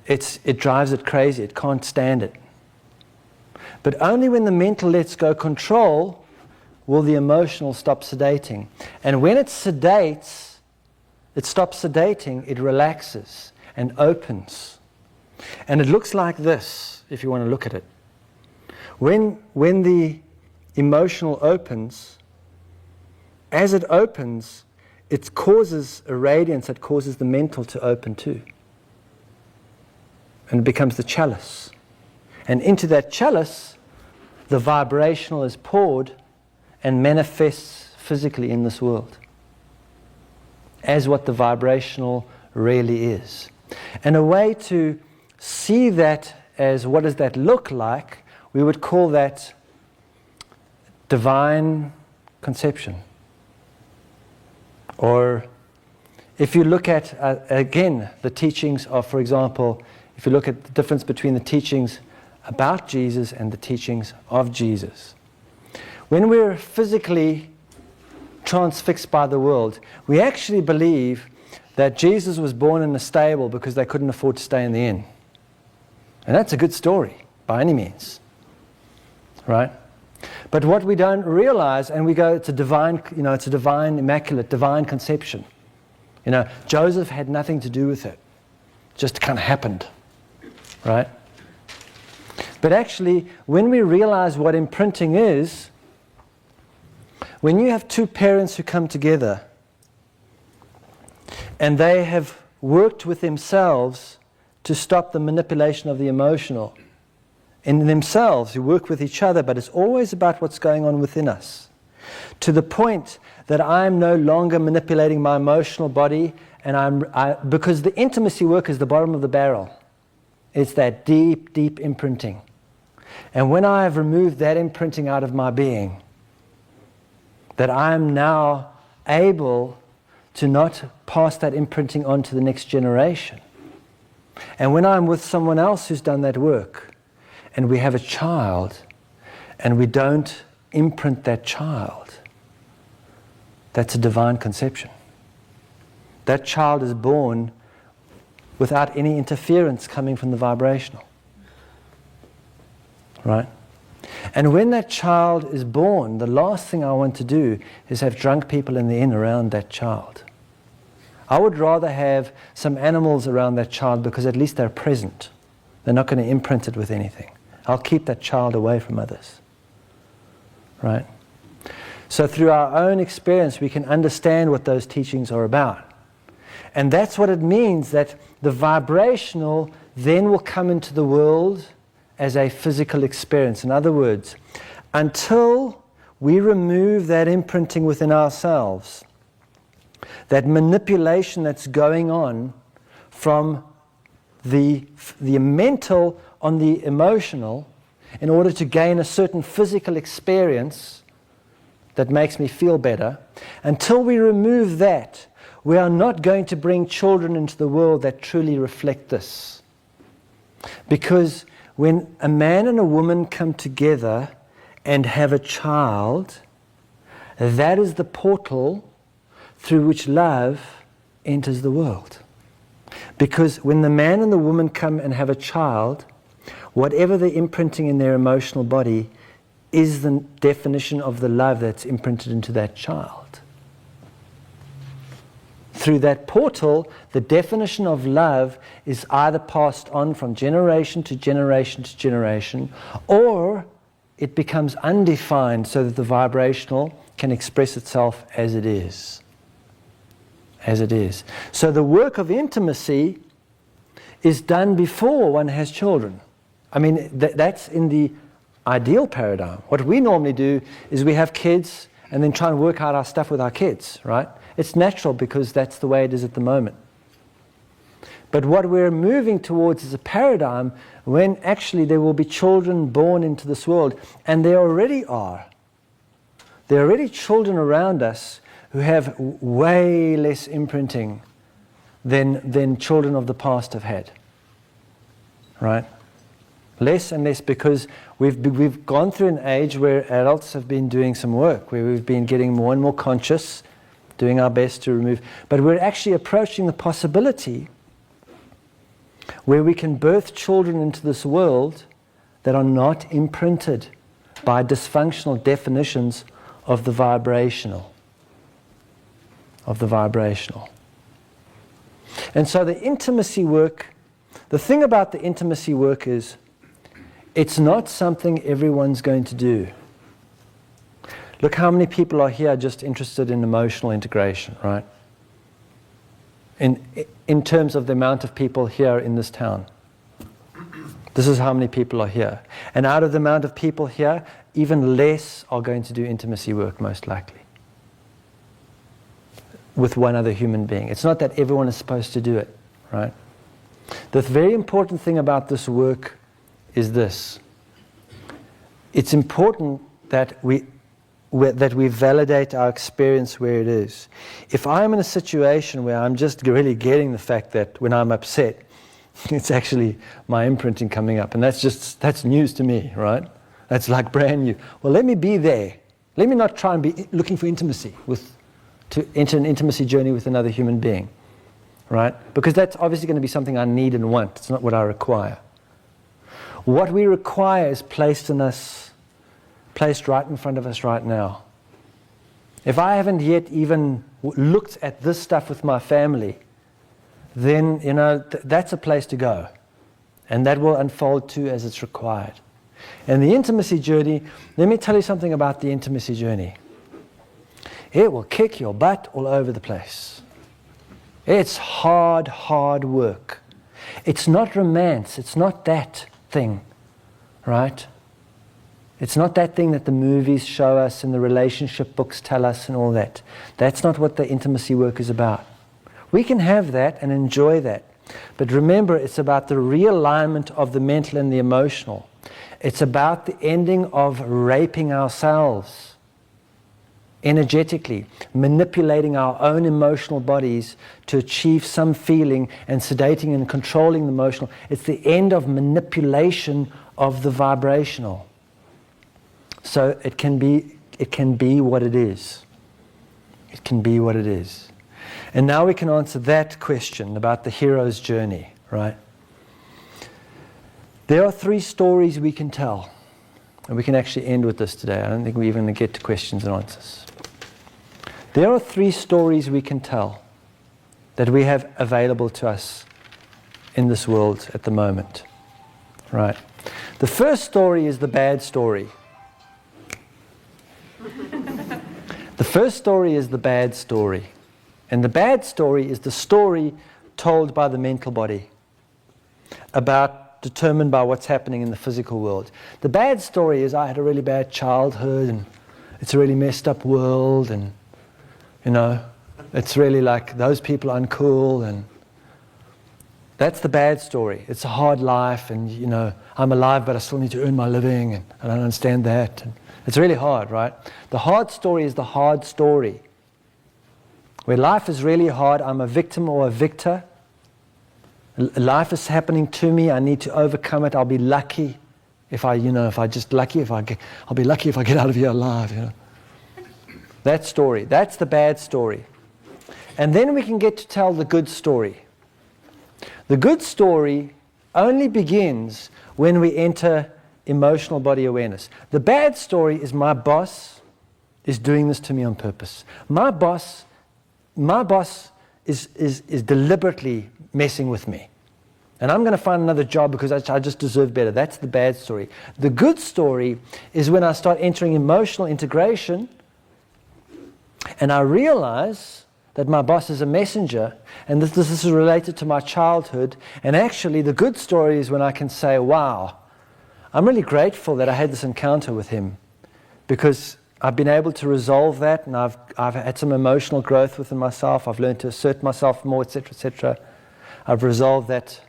It drives it crazy. It can't stand it. But only when the mental lets go control will the emotional stop sedating. And when it sedates, it stops sedating, it relaxes and opens. And it looks like this, if you want to look at it. When the emotional opens, as it opens, it causes a radiance that causes the mental to open too. And it becomes the chalice. And into that chalice, the vibrational is poured and manifests physically in this world as what the vibrational really is. And a way to see that as what does that look like, we would call that divine conception. Or if you look at, again, the teachings of, for example, if you look at the difference between the teachings about Jesus and the teachings of Jesus. When we're physically transfixed by the world, we actually believe that Jesus was born in a stable because they couldn't afford to stay in the inn. And that's a good story, by any means. Right? But what we don't realize, and we go, it's a divine, it's a divine, immaculate, divine conception. Joseph had nothing to do with it. It just kind of happened. Right? But actually, when we realize what imprinting is, when you have two parents who come together and they have worked with themselves to stop the manipulation of the emotional, in themselves, who work with each other, but it's always about what's going on within us, to the point that I'm no longer manipulating my emotional body, and because the intimacy work is the bottom of the barrel. It's that deep, deep imprinting. And when I have removed that imprinting out of my being, that I'm now able to not pass that imprinting on to the next generation. And when I'm with someone else who's done that work, and we have a child, and we don't imprint that child, that's a divine conception. That child is born without any interference coming from the vibrational. Right? And when that child is born, the last thing I want to do is have drunk people in the inn around that child. I would rather have some animals around that child because at least they're present. They're not going to imprint it with anything. I'll keep that child away from others. Right? So through our own experience, we can understand what those teachings are about. And that's what it means, that the vibrational then will come into the world as a physical experience. In other words, until we remove that imprinting within ourselves, that manipulation that's going on from the mental on the emotional, in order to gain a certain physical experience that makes me feel better, until we remove that, we are not going to bring children into the world that truly reflect this. Because when a man and a woman come together and have a child, that is the portal through which love enters the world. Because when the man and the woman come and have a child, whatever the imprinting in their emotional body is the definition of the love that's imprinted into that child. Through that portal, the definition of love is either passed on from generation to generation to generation, or it becomes undefined so that the vibrational can express itself as it is. As it is. So the work of intimacy is done before one has children. I mean, that's in the ideal paradigm. What we normally do is we have kids and then try and work out our stuff with our kids, right? It's natural because that's the way it is at the moment. But what we're moving towards is a paradigm when actually there will be children born into this world, and there already are. There are already children around us who have way less imprinting than children of the past have had. Right? Less and less, because we've gone through an age where adults have been doing some work, where we've been getting more and more conscious, doing our best to remove. But we're actually approaching the possibility where we can birth children into this world that are not imprinted by dysfunctional definitions of the vibrational. And so the intimacy work, the thing about the intimacy work is, it's not something everyone's going to do. Look how many people are here just interested in emotional integration, right? In terms of the amount of people here in this town. This is how many people are here. And out of the amount of people here, even less are going to do intimacy work, most likely, with one other human being. It's not that everyone is supposed to do it, right? The very important thing about this work is this. It's important that we validate our experience where it is. If I'm in a situation where I'm just really getting the fact that when I'm upset, it's actually my imprinting coming up, and that's news to me, right? That's like brand new. Well, let me be there. Let me not try and be looking for intimacy to enter an intimacy journey with another human being, right? Because that's obviously going to be something I need and want. It's not what I require. What we require is placed right in front of us right now. If I haven't yet even looked at this stuff with my family, then, that's a place to go. And that will unfold too as it's required. And the intimacy journey, let me tell you something about the intimacy journey. It will kick your butt all over the place. It's hard, hard work. It's not romance. It's not that thing, right? It's not that thing that the movies show us and the relationship books tell us and all that. That's not what the intimacy work is about. We can have that and enjoy that. But remember, it's about the realignment of the mental and the emotional. It's about the ending of raping ourselves energetically, manipulating our own emotional bodies to achieve some feeling and sedating and controlling the emotional. It's the end of manipulation of the vibrational. So it can be what it is. It can be what it is. And now we can answer that question about the hero's journey, right? There are 3 stories we can tell. And we can actually end with this today. I don't think we're even going to get to questions and answers. There are 3 stories we can tell that we have available to us in this world at the moment, right? The first story is the bad story. The first story is the bad story. And the bad story is the story told by the mental body, determined by what's happening in the physical world. The bad story is I had a really bad childhood and it's a really messed up world and, it's really like those people are uncool, and that's the bad story. It's a hard life and, I'm alive but I still need to earn my living and I don't understand that. And it's really hard, right? The hard story is the hard story. Where life is really hard, I'm a victim or a victor. Life is happening to me, I need to overcome it. I'll be lucky I'll be lucky if I get out of here alive, That story, that's the bad story. And then we can get to tell the good story. The good story only begins when we enter emotional body awareness. The bad story is my boss is doing this to me on purpose. My boss is deliberately messing with me. And I'm going to find another job because I just deserve better. That's the bad story. The good story is when I start entering emotional integration and I realize that my boss is a messenger and this is related to my childhood. And actually the good story is when I can say, wow, I'm really grateful that I had this encounter with him because I've been able to resolve that, and I've had some emotional growth within myself. I've learned to assert myself more, etc., etc. I've resolved that.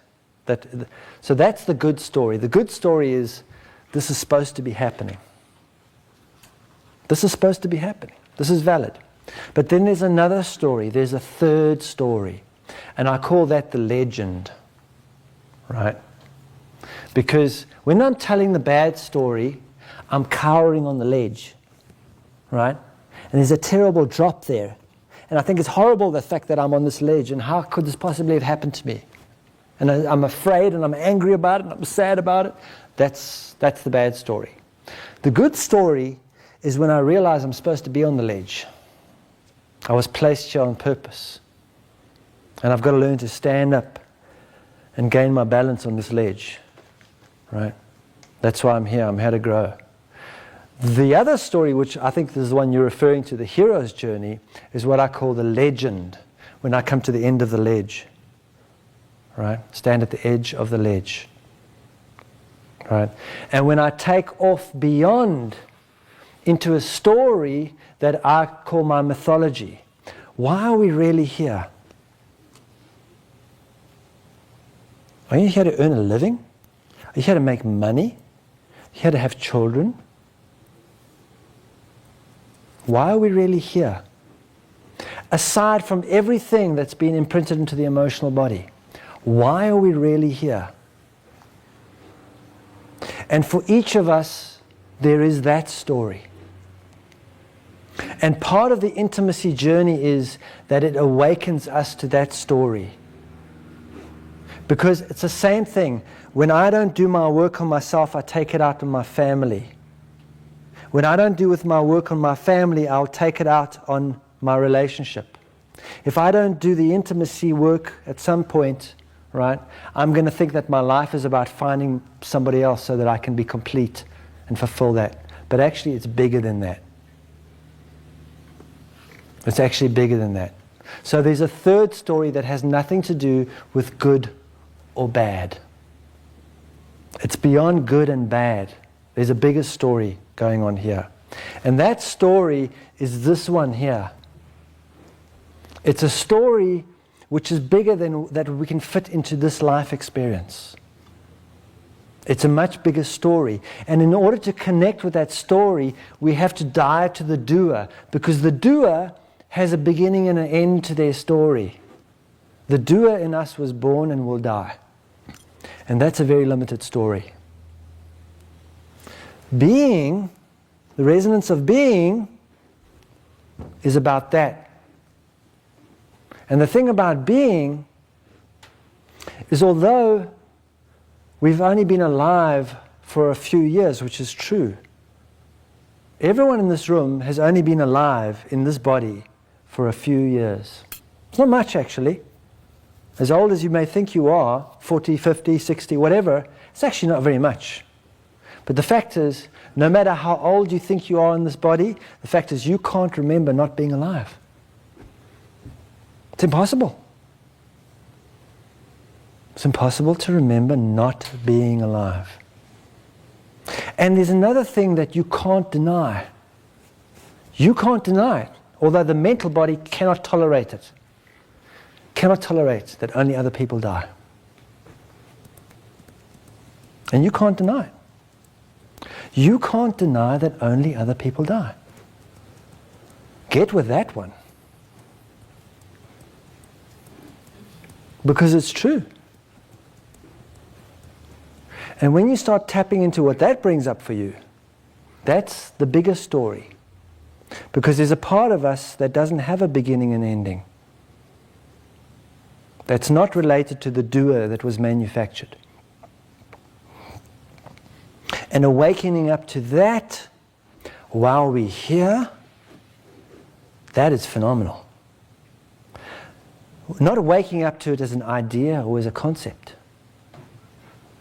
So that's the good story. The good story is this is supposed to be happening. This is supposed to be happening. This is valid. But then there's another story. There's a third story, and I call that the legend, right? Because when I'm telling the bad story, I'm cowering on the ledge. Right? And there's a terrible drop there. And I think it's horrible, the fact that I'm on this ledge, and how could this possibly have happened to me? And I'm afraid, and I'm angry about it, and I'm sad about it. That's the bad story. The good story is when I realize I'm supposed to be on the ledge. I was placed here on purpose. And I've got to learn to stand up and gain my balance on this ledge. Right? That's why I'm here. I'm here to grow. The other story, which I think is the one you're referring to, the hero's journey, is what I call the legend, when I come to the end of the ledge. Right? Stand at the edge of the ledge. Right? And when I take off beyond into a story that I call my mythology. Why are we really here? Are you here to earn a living? Are you here to make money? Are you here to have children? Why are we really here? Aside from everything that's been imprinted into the emotional body, why are we really here? And for each of us, there is that story. And part of the intimacy journey is that it awakens us to that story. Because it's the same thing. When I don't do my work on myself, I take it out on my family. When I don't do with my work on my family, I'll take it out on my relationship. If I don't do the intimacy work at some point, right, I'm going to think that my life is about finding somebody else so that I can be complete and fulfill that. But actually, it's bigger than that. It's actually bigger than that. So there's a third story that has nothing to do with good or bad. It's beyond good and bad. There's a bigger story going on here. And that story is this one here. It's a story which is bigger than that we can fit into this life experience. It's a much bigger story. And in order to connect with that story, we have to die to the doer, because the doer has a beginning and an end to their story. The doer in us was born and will die. And that's a very limited story. Being, the resonance of being, is about that. And the thing about being is, although we've only been alive for a few years, which is true, everyone in this room has only been alive in this body for a few years. It's not much, actually. As old as you may think you are, 40, 50, 60, whatever, it's actually not very much. But the fact is, no matter how old you think you are in this body, the fact is you can't remember not being alive. It's impossible. It's impossible to remember not being alive. And there's another thing that you can't deny. You can't deny it, although the mental body cannot tolerate it. Cannot tolerate that only other people die. And you can't deny it. You can't deny that only other people die. Get with that one. Because it's true. And when you start tapping into what that brings up for you, that's the bigger story. Because there's a part of us that doesn't have a beginning and ending. That's not related to the doer that was manufactured. And awakening up to that while we're here, that is phenomenal. Not waking up to it as an idea or as a concept,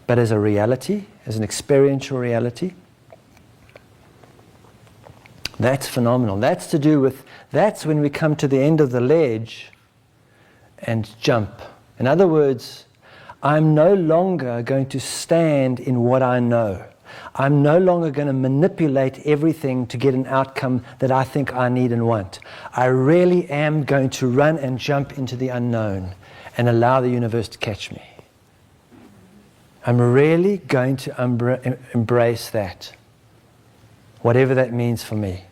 but as a reality, as an experiential reality. That's phenomenal. That's to do with, that's when we come to the end of the ledge and jump. In other words, I'm no longer going to stand in what I know. I'm no longer going to manipulate everything to get an outcome that I think I need and want. I really am going to run and jump into the unknown and allow the universe to catch me. I'm really going to embrace that, whatever that means for me.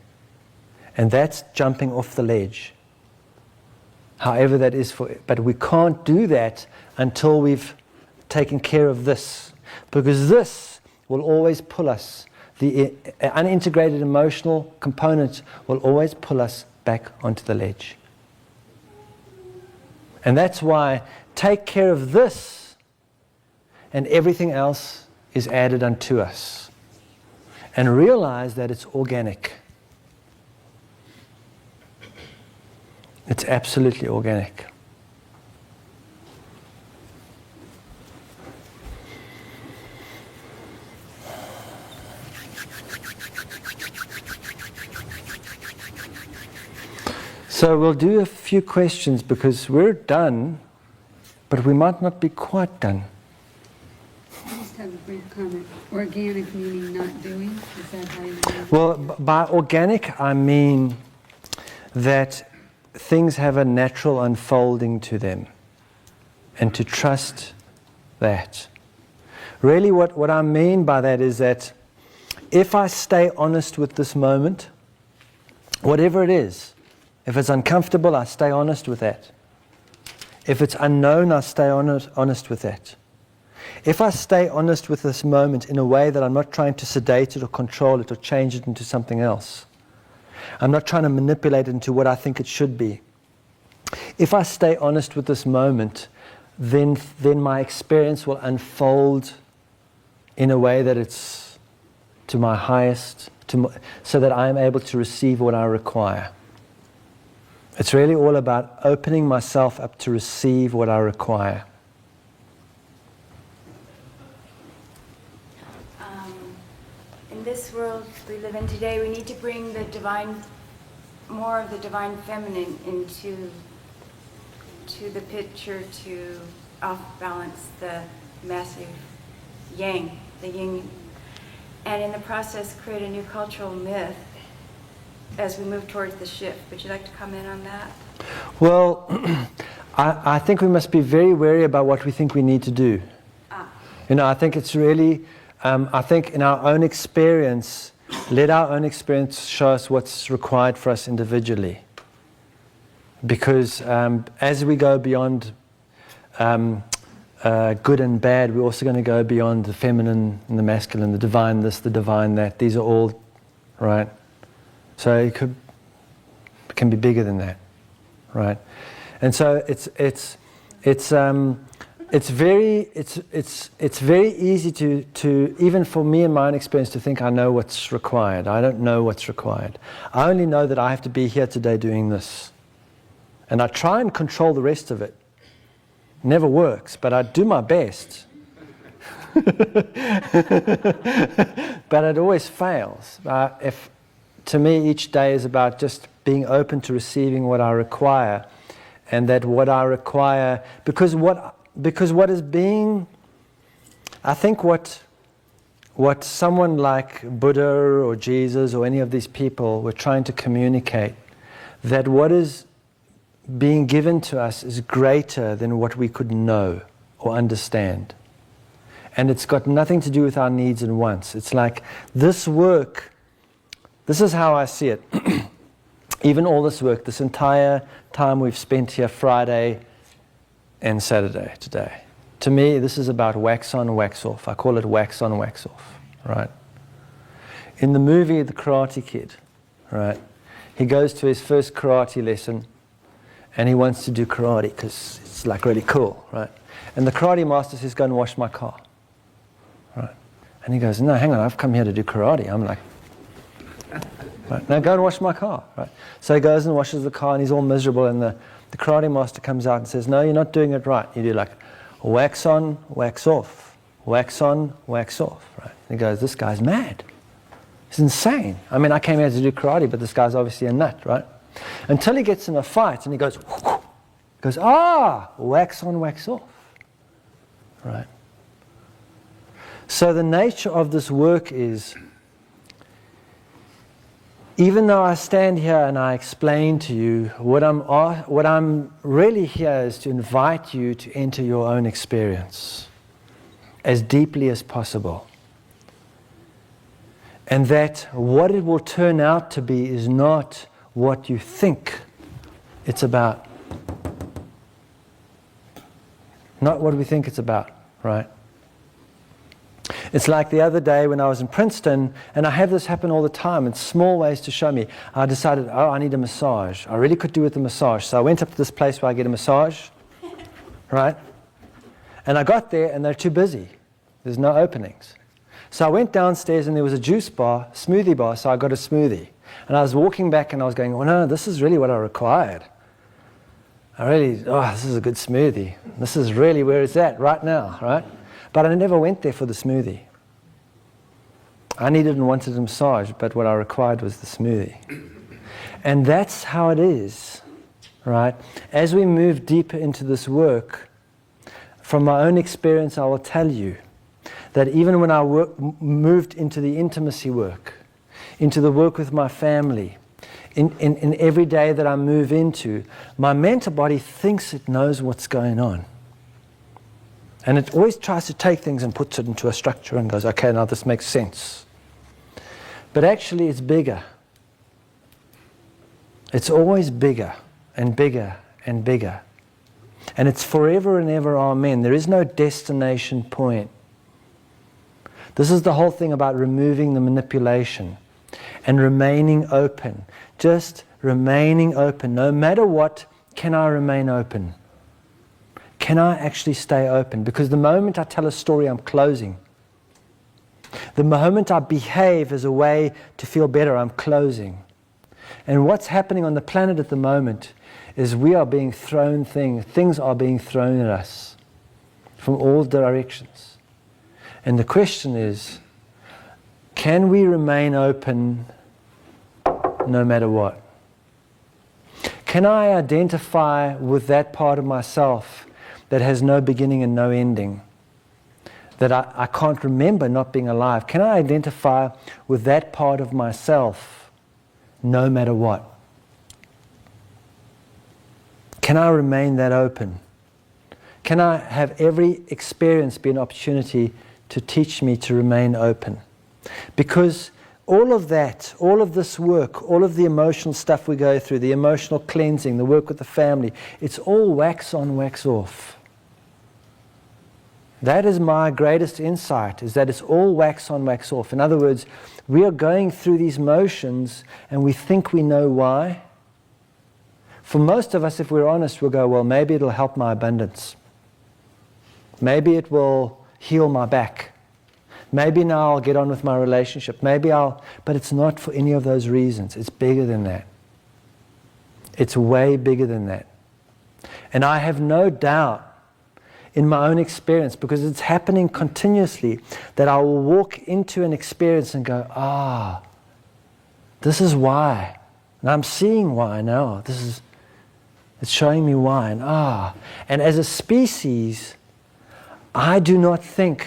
And that's jumping off the ledge, however that is for it. But we can't do that until we've taken care of this, because this will always pull us. The unintegrated emotional component will always pull us back onto the ledge. And that's why take care of this, and everything else is added unto us. And realize that it's organic. It's absolutely organic. So we'll do a few questions because we're done, but we might not be quite done. I just have a brief comment. Organic meaning not doing? Is that how you mean? Well, by organic, I mean that things have a natural unfolding to them, and to trust that, Really what I mean by that is that if I stay honest with this moment, whatever it is, if it's uncomfortable, I stay honest with that. If it's unknown, I stay honest with that. If I stay honest with this moment in a way that I'm not trying to sedate it or control it or change it into something else, I'm not trying to manipulate it into what I think it should be. If I stay honest with this moment, then my experience will unfold in a way that it's to my highest, so that I am able to receive what I require. It's really all about opening myself up to receive what I require. In this world we live in today, we need to bring the divine, more of the divine feminine into the picture to off-balance the massive yang, the yin, and in the process create a new cultural myth as we move towards the shift. Would you like to comment on that? Well, I think we must be very wary about what we think we need to do. You know, I think it's really, I think in our own experience, let our own experience show us what's required for us individually. Because as we go beyond good and bad, we're also going to go beyond the feminine and the masculine, the divine this, the divine that. These are all, right? So it can be bigger than that, right? And so it's very easy to even for me in my own experience to think I know what's required. I don't know what's required. I only know that I have to be here today doing this. And I try and control the rest of it. Never works, but I do my best. But it always fails. To me, each day is about just being open to receiving what I require, and that what I require, because what is being, I think what someone like Buddha or Jesus or any of these people were trying to communicate, that what is being given to us is greater than what we could know or understand. And it's got nothing to do with our needs and wants. It's like this work, this is how I see it. Even all this work, this entire time we've spent here Friday and Saturday today. To me, this is about wax on, wax off. I call it wax on, wax off, right? In the movie The Karate Kid, right, he goes to his first karate lesson and he wants to do karate because it's like really cool, right? And the karate master says, go and wash my car, right? And he goes, no, hang on, I've come here to do karate. I'm like, right, now go and wash my car, right? So he goes and washes the car and he's all miserable, and the karate master comes out and says, no, you're not doing it right. You do like wax on, wax off, wax on, wax off, right? And he goes, this guy's mad. He's insane. I mean, I came here to do karate, but this guy's obviously a nut, right? Until he gets in a fight and he goes, wax on, wax off, right? So the nature of this work is, even though I stand here and I explain to you, what I'm really here is to invite you to enter your own experience as deeply as possible. And that what it will turn out to be is not what you think it's about. Not what we think it's about, right? It's like the other day when I was in Princeton, and I have this happen all the time in small ways to show me. I decided, I need a massage. I really could do with a massage. So I went up to this place where I get a massage, right? And I got there and they're too busy. There's no openings. So I went downstairs and there was a juice bar, smoothie bar, so I got a smoothie. And I was walking back and I was going, oh no, this is really what I required. This is a good smoothie. This is really where it's at right now, right? But I never went there for the smoothie. I needed and wanted a massage, but what I required was the smoothie. And that's how it is, right? As we move deeper into this work, from my own experience, I will tell you that even when I moved into the intimacy work, into the work with my family, in every day that I move into, my mental body thinks it knows what's going on. And it always tries to take things and puts it into a structure and goes, okay, now this makes sense. But actually it's bigger. It's always bigger and bigger and bigger. And it's forever and ever, amen. There is no destination point. This is the whole thing about removing the manipulation and remaining open. Just remaining open. No matter what, can I remain open? Can I actually stay open? Because the moment I tell a story, I'm closing. The moment I behave as a way to feel better, I'm closing. And what's happening on the planet at the moment is we are being thrown things are being thrown at us from all directions. And the question is, can we remain open no matter what? Can I identify with that part of myself that has no beginning and no ending? That I can't remember not being alive? Can I identify with that part of myself no matter what? Can I remain that open? Can I have every experience be an opportunity to teach me to remain open? Because all of that, all of this work, all of the emotional stuff we go through, the emotional cleansing, the work with the family, it's all wax on, wax off. That is my greatest insight, is that it's all wax on, wax off. In other words, we are going through these motions and we think we know why. For most of us, if we're honest, we'll go, well, maybe it'll help my abundance. Maybe it will heal my back. Maybe now I'll get on with my relationship. But it's not for any of those reasons. It's bigger than that. It's way bigger than that. And I have no doubt in my own experience, because it's happening continuously, that I will walk into an experience and go, this is why. And I'm seeing why now. It's showing me why. And as a species, I do not think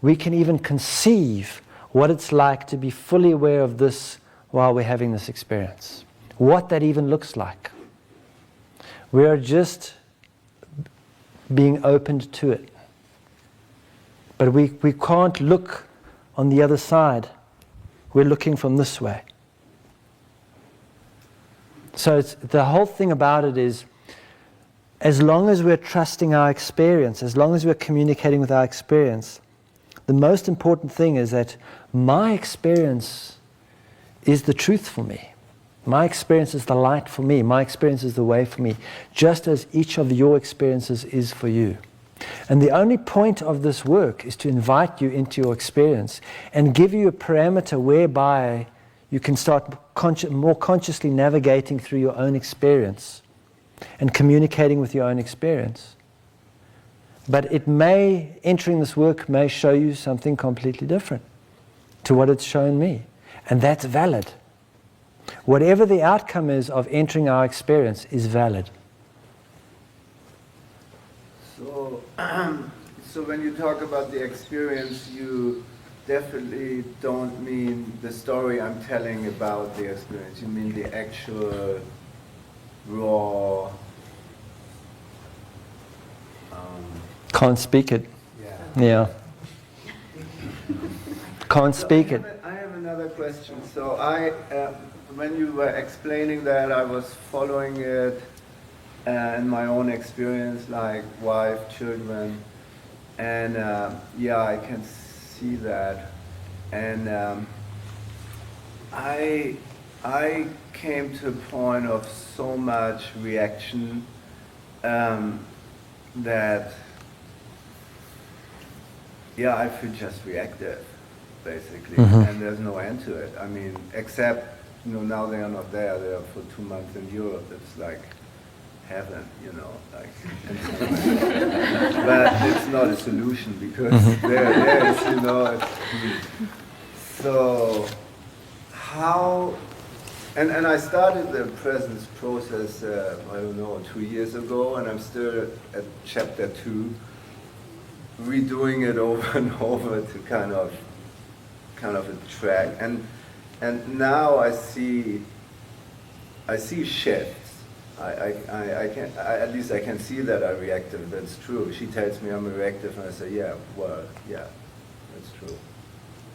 we can even conceive what it's like to be fully aware of this while we're having this experience. What that even looks like. We are just being opened to it. But we can't look on the other side. We're looking from this way. So the whole thing about it is, as long as we're trusting our experience, as long as we're communicating with our experience, the most important thing is that my experience is the truth for me. My experience is the light for me. My experience is the way for me, just as each of your experiences is for you. And the only point of this work is to invite you into your experience and give you a parameter whereby you can start more consciously navigating through your own experience and communicating with your own experience. But entering this work may show you something completely different to what it's shown me. And that's valid. Whatever the outcome is of entering our experience is valid. So when you talk about the experience, you definitely don't mean the story I'm telling about the experience. You mean the actual raw... Can't speak it. Yeah. Can't speak it. I have another question. So when you were explaining that, I was following it in my own experience, like wife, children, and I can see that. And I came to a point of so much reaction that I feel just reactive, basically, and there's no end to it. I mean, except now they are not there. They are for 2 months in Europe. It's like heaven, like. But it's not a solution because there is, so how? And I started the presence process, 2 years ago, and I'm still at chapter 2, redoing it over and over to kind of a track. And now I see shifts. at least I can see that I'm reactive. That's true. She tells me I'm reactive, and I say, yeah, well, yeah, that's true.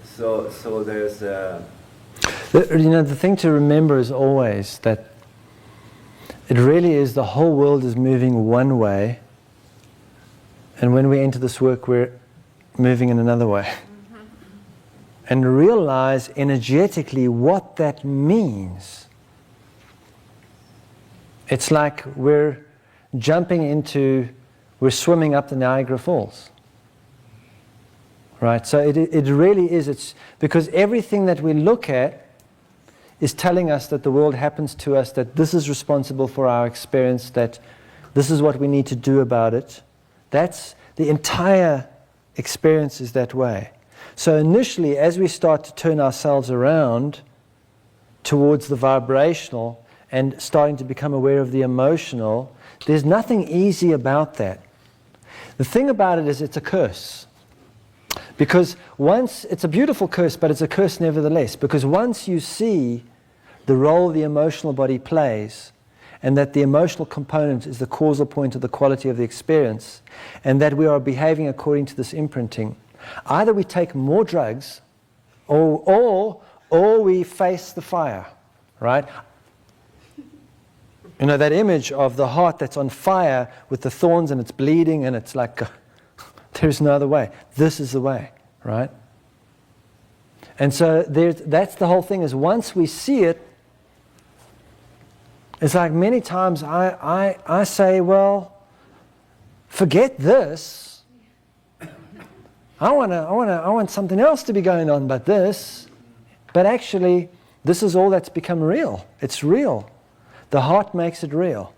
So there's the thing to remember is always that it really is the whole world is moving one way, and when we enter this work, we're moving in another way. And realize energetically what that means. It's like we're swimming up the Niagara Falls. Right? So it really is, it's because everything that we look at is telling us that the world happens to us, that this is responsible for our experience, that this is what we need to do about it. That's the entire experience is that way. So initially, as we start to turn ourselves around towards the vibrational and starting to become aware of the emotional, there's nothing easy about that. The thing about it is it's a curse. Because once, it's a beautiful curse, but it's a curse nevertheless. Because once you see the role the emotional body plays, and that the emotional component is the causal point of the quality of the experience, and that we are behaving according to this imprinting, either we take more drugs, or we face the fire, right? You know, that image of the heart that's on fire with the thorns and it's bleeding and it's like, there's no other way. This is the way, right? And so that's the whole thing, is once we see it, it's like many times I say, well, forget this. I want something else to be going on but this. But actually, this is all that's become real. It's real. The heart makes it real.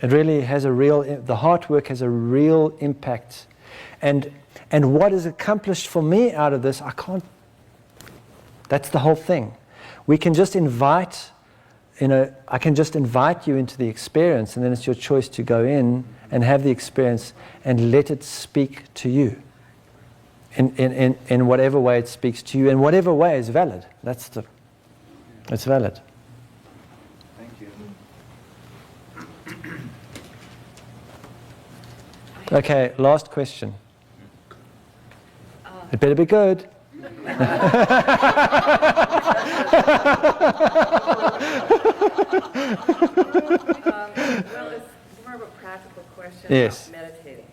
It really has the heart work has a real impact. And what is accomplished for me out of this, that's the whole thing. We can just invite, I can just invite you into the experience, and then it's your choice to go in and have the experience and let it speak to you. In whatever way it speaks to you, in whatever way is valid. It's valid. Thank you. Okay, last question. It better be good. Well, it's more of a practical question Yes. about meditating.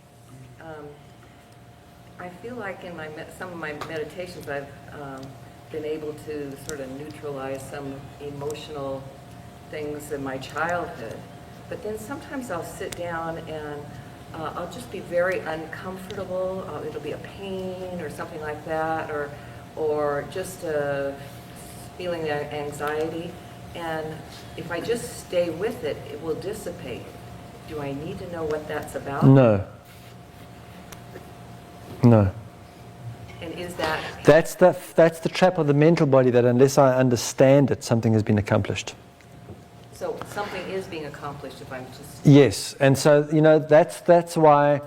I feel like in some of my meditations I've been able to sort of neutralize some emotional things in my childhood. But then sometimes I'll sit down and I'll just be very uncomfortable. It'll be a pain or something like that, or just a feeling of anxiety. And if I just stay with it, it will dissipate. Do I need to know what that's about? No. And is that... That's the trap of the mental body, that unless I understand it, something has been accomplished. So something is being accomplished if I'm just... Yes, and so, that's why,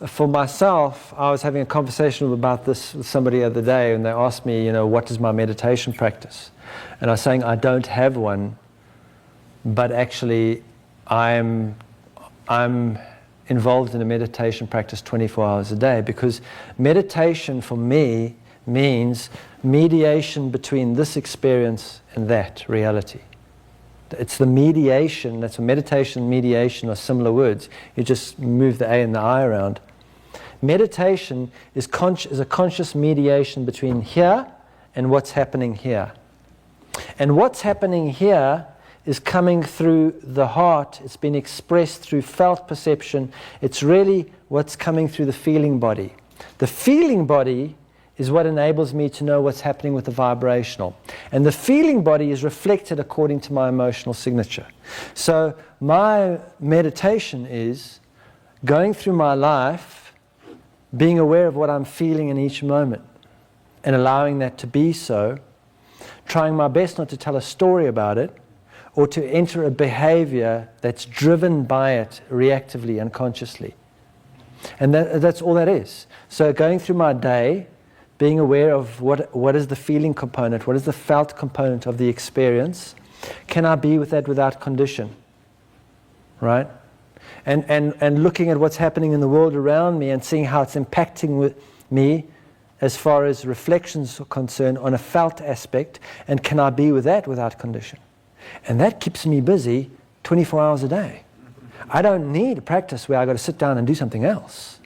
for myself, I was having a conversation about this with somebody the other day, and they asked me, what is my meditation practice? And I was saying, I don't have one, but actually, I'm involved in a meditation practice 24 hours a day, because meditation for me means mediation between this experience and that reality. It's the mediation. That's what meditation and mediation are similar words. You just move the A and the I around. Meditation is a conscious mediation between here and what's happening here. And what's happening here is coming through the heart. It's been expressed through felt perception. It's really what's coming through the feeling body. The feeling body is what enables me to know what's happening with the vibrational. And the feeling body is reflected according to my emotional signature. So my meditation is going through my life, being aware of what I'm feeling in each moment, and allowing that to be so, trying my best not to tell a story about it, or to enter a behavior that's driven by it reactively and consciously. And that's all that is. So going through my day, being aware of what is the feeling component, what is the felt component of the experience. Can I be with that without condition? right? And looking at what's happening in the world around me and seeing how it's impacting with me as far as reflections are concerned on a felt aspect, and can I be with that without condition? And that keeps me busy 24 hours a day. I don't need a practice where I've got to sit down and do something else,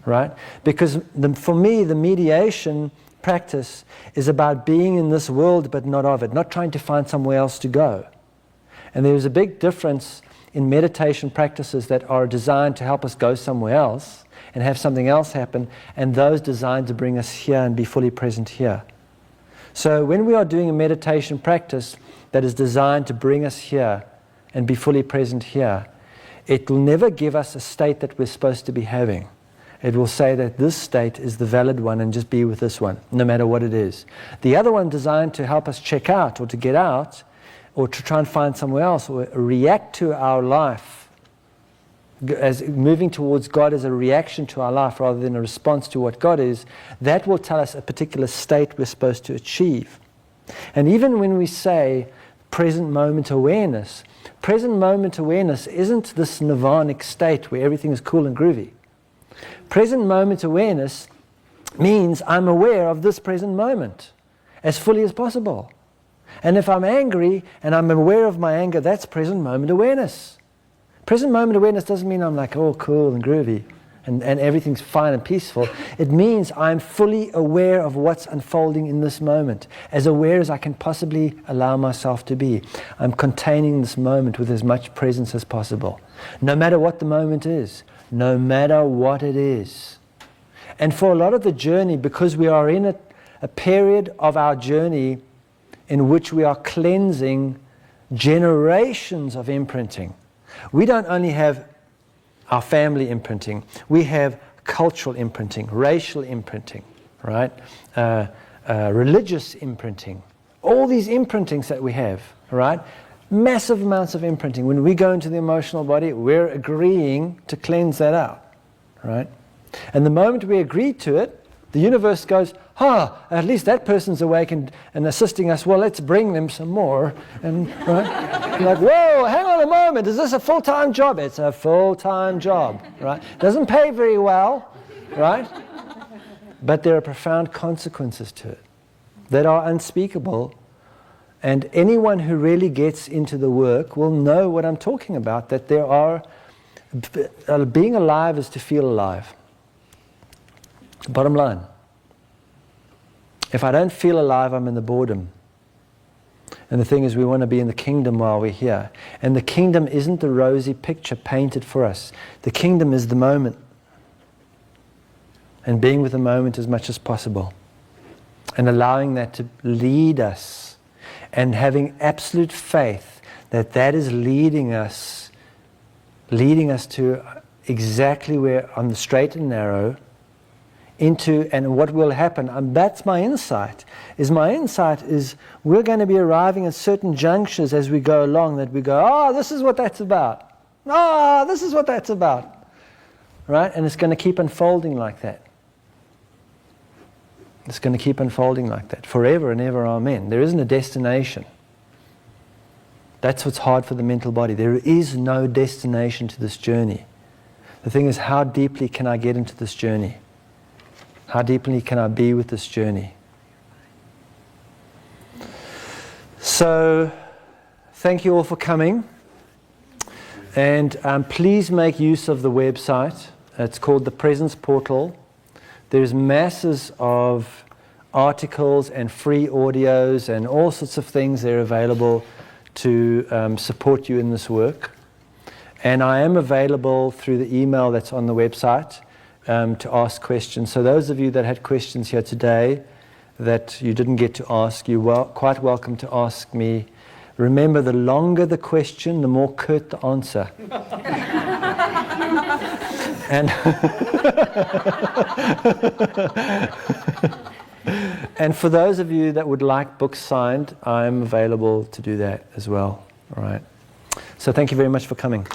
right? Because for me, the mediation practice is about being in this world but not of it, not trying to find somewhere else to go. And there's a big difference in meditation practices that are designed to help us go somewhere else and have something else happen, and those designed to bring us here and be fully present here. So when we are doing a meditation practice that is designed to bring us here and be fully present here, it will never give us a state that we're supposed to be having. It will say that this state is the valid one and just be with this one, no matter what it is. The other one designed to help us check out or to get out or to try and find somewhere else or react to our life as moving towards God as a reaction to our life rather than a response to what God is, that will tell us a particular state we're supposed to achieve. And even when we say present moment awareness isn't this nirvanic state where everything is cool and groovy. Present moment awareness means I'm aware of this present moment as fully as possible. And if I'm angry and I'm aware of my anger, that's present moment awareness. Present moment awareness doesn't mean I'm like, oh, cool and groovy and everything's fine and peaceful. It means I'm fully aware of what's unfolding in this moment, as aware as I can possibly allow myself to be. I'm containing this moment with as much presence as possible, no matter what the moment is, no matter what it is. And for a lot of the journey, because we are in a period of our journey in which we are cleansing generations of imprinting. We don't only have our family imprinting, we have cultural imprinting, racial imprinting, right? Religious imprinting. All these imprintings that we have, right? Massive amounts of imprinting. When we go into the emotional body, we're agreeing to cleanse that out, right? And the moment we agree to it, the universe goes, at least that person's awake and assisting us. Well, let's bring them some more. And right? You're like, whoa, hang on a moment. Is this a full-time job? It's a full-time job, right? Doesn't pay very well, right? But there are profound consequences to it that are unspeakable. And anyone who really gets into the work will know what I'm talking about, that there are, being alive is to feel alive. Bottom line. If I don't feel alive, I'm in the boredom. And the thing is, we want to be in the kingdom while we're here. And the kingdom isn't the rosy picture painted for us. The kingdom is the moment. And being with the moment as much as possible. And allowing that to lead us. And having absolute faith that that is leading us to exactly where, on the straight and narrow, into, and what will happen, that's my insight, is we're going to be arriving at certain junctures as we go along that we go, this is what that's about. This is what that's about. Right? And it's going to keep unfolding like that. It's going to keep unfolding like that. Forever and ever, amen. There isn't a destination. That's what's hard for the mental body. There is no destination to this journey. The thing is, how deeply can I get into this journey? How deeply can I be with this journey? So, thank you all for coming. And please make use of the website. It's called the Presence Portal. There's masses of articles and free audios and all sorts of things that are available to support you in this work. And I am available through the email that's on the website. To ask questions. So those of you that had questions here today that you didn't get to ask, you're quite welcome to ask me. Remember, the longer the question, the more curt the answer. And for those of you that would like books signed, I'm available to do that as well. All right. So thank you very much for coming.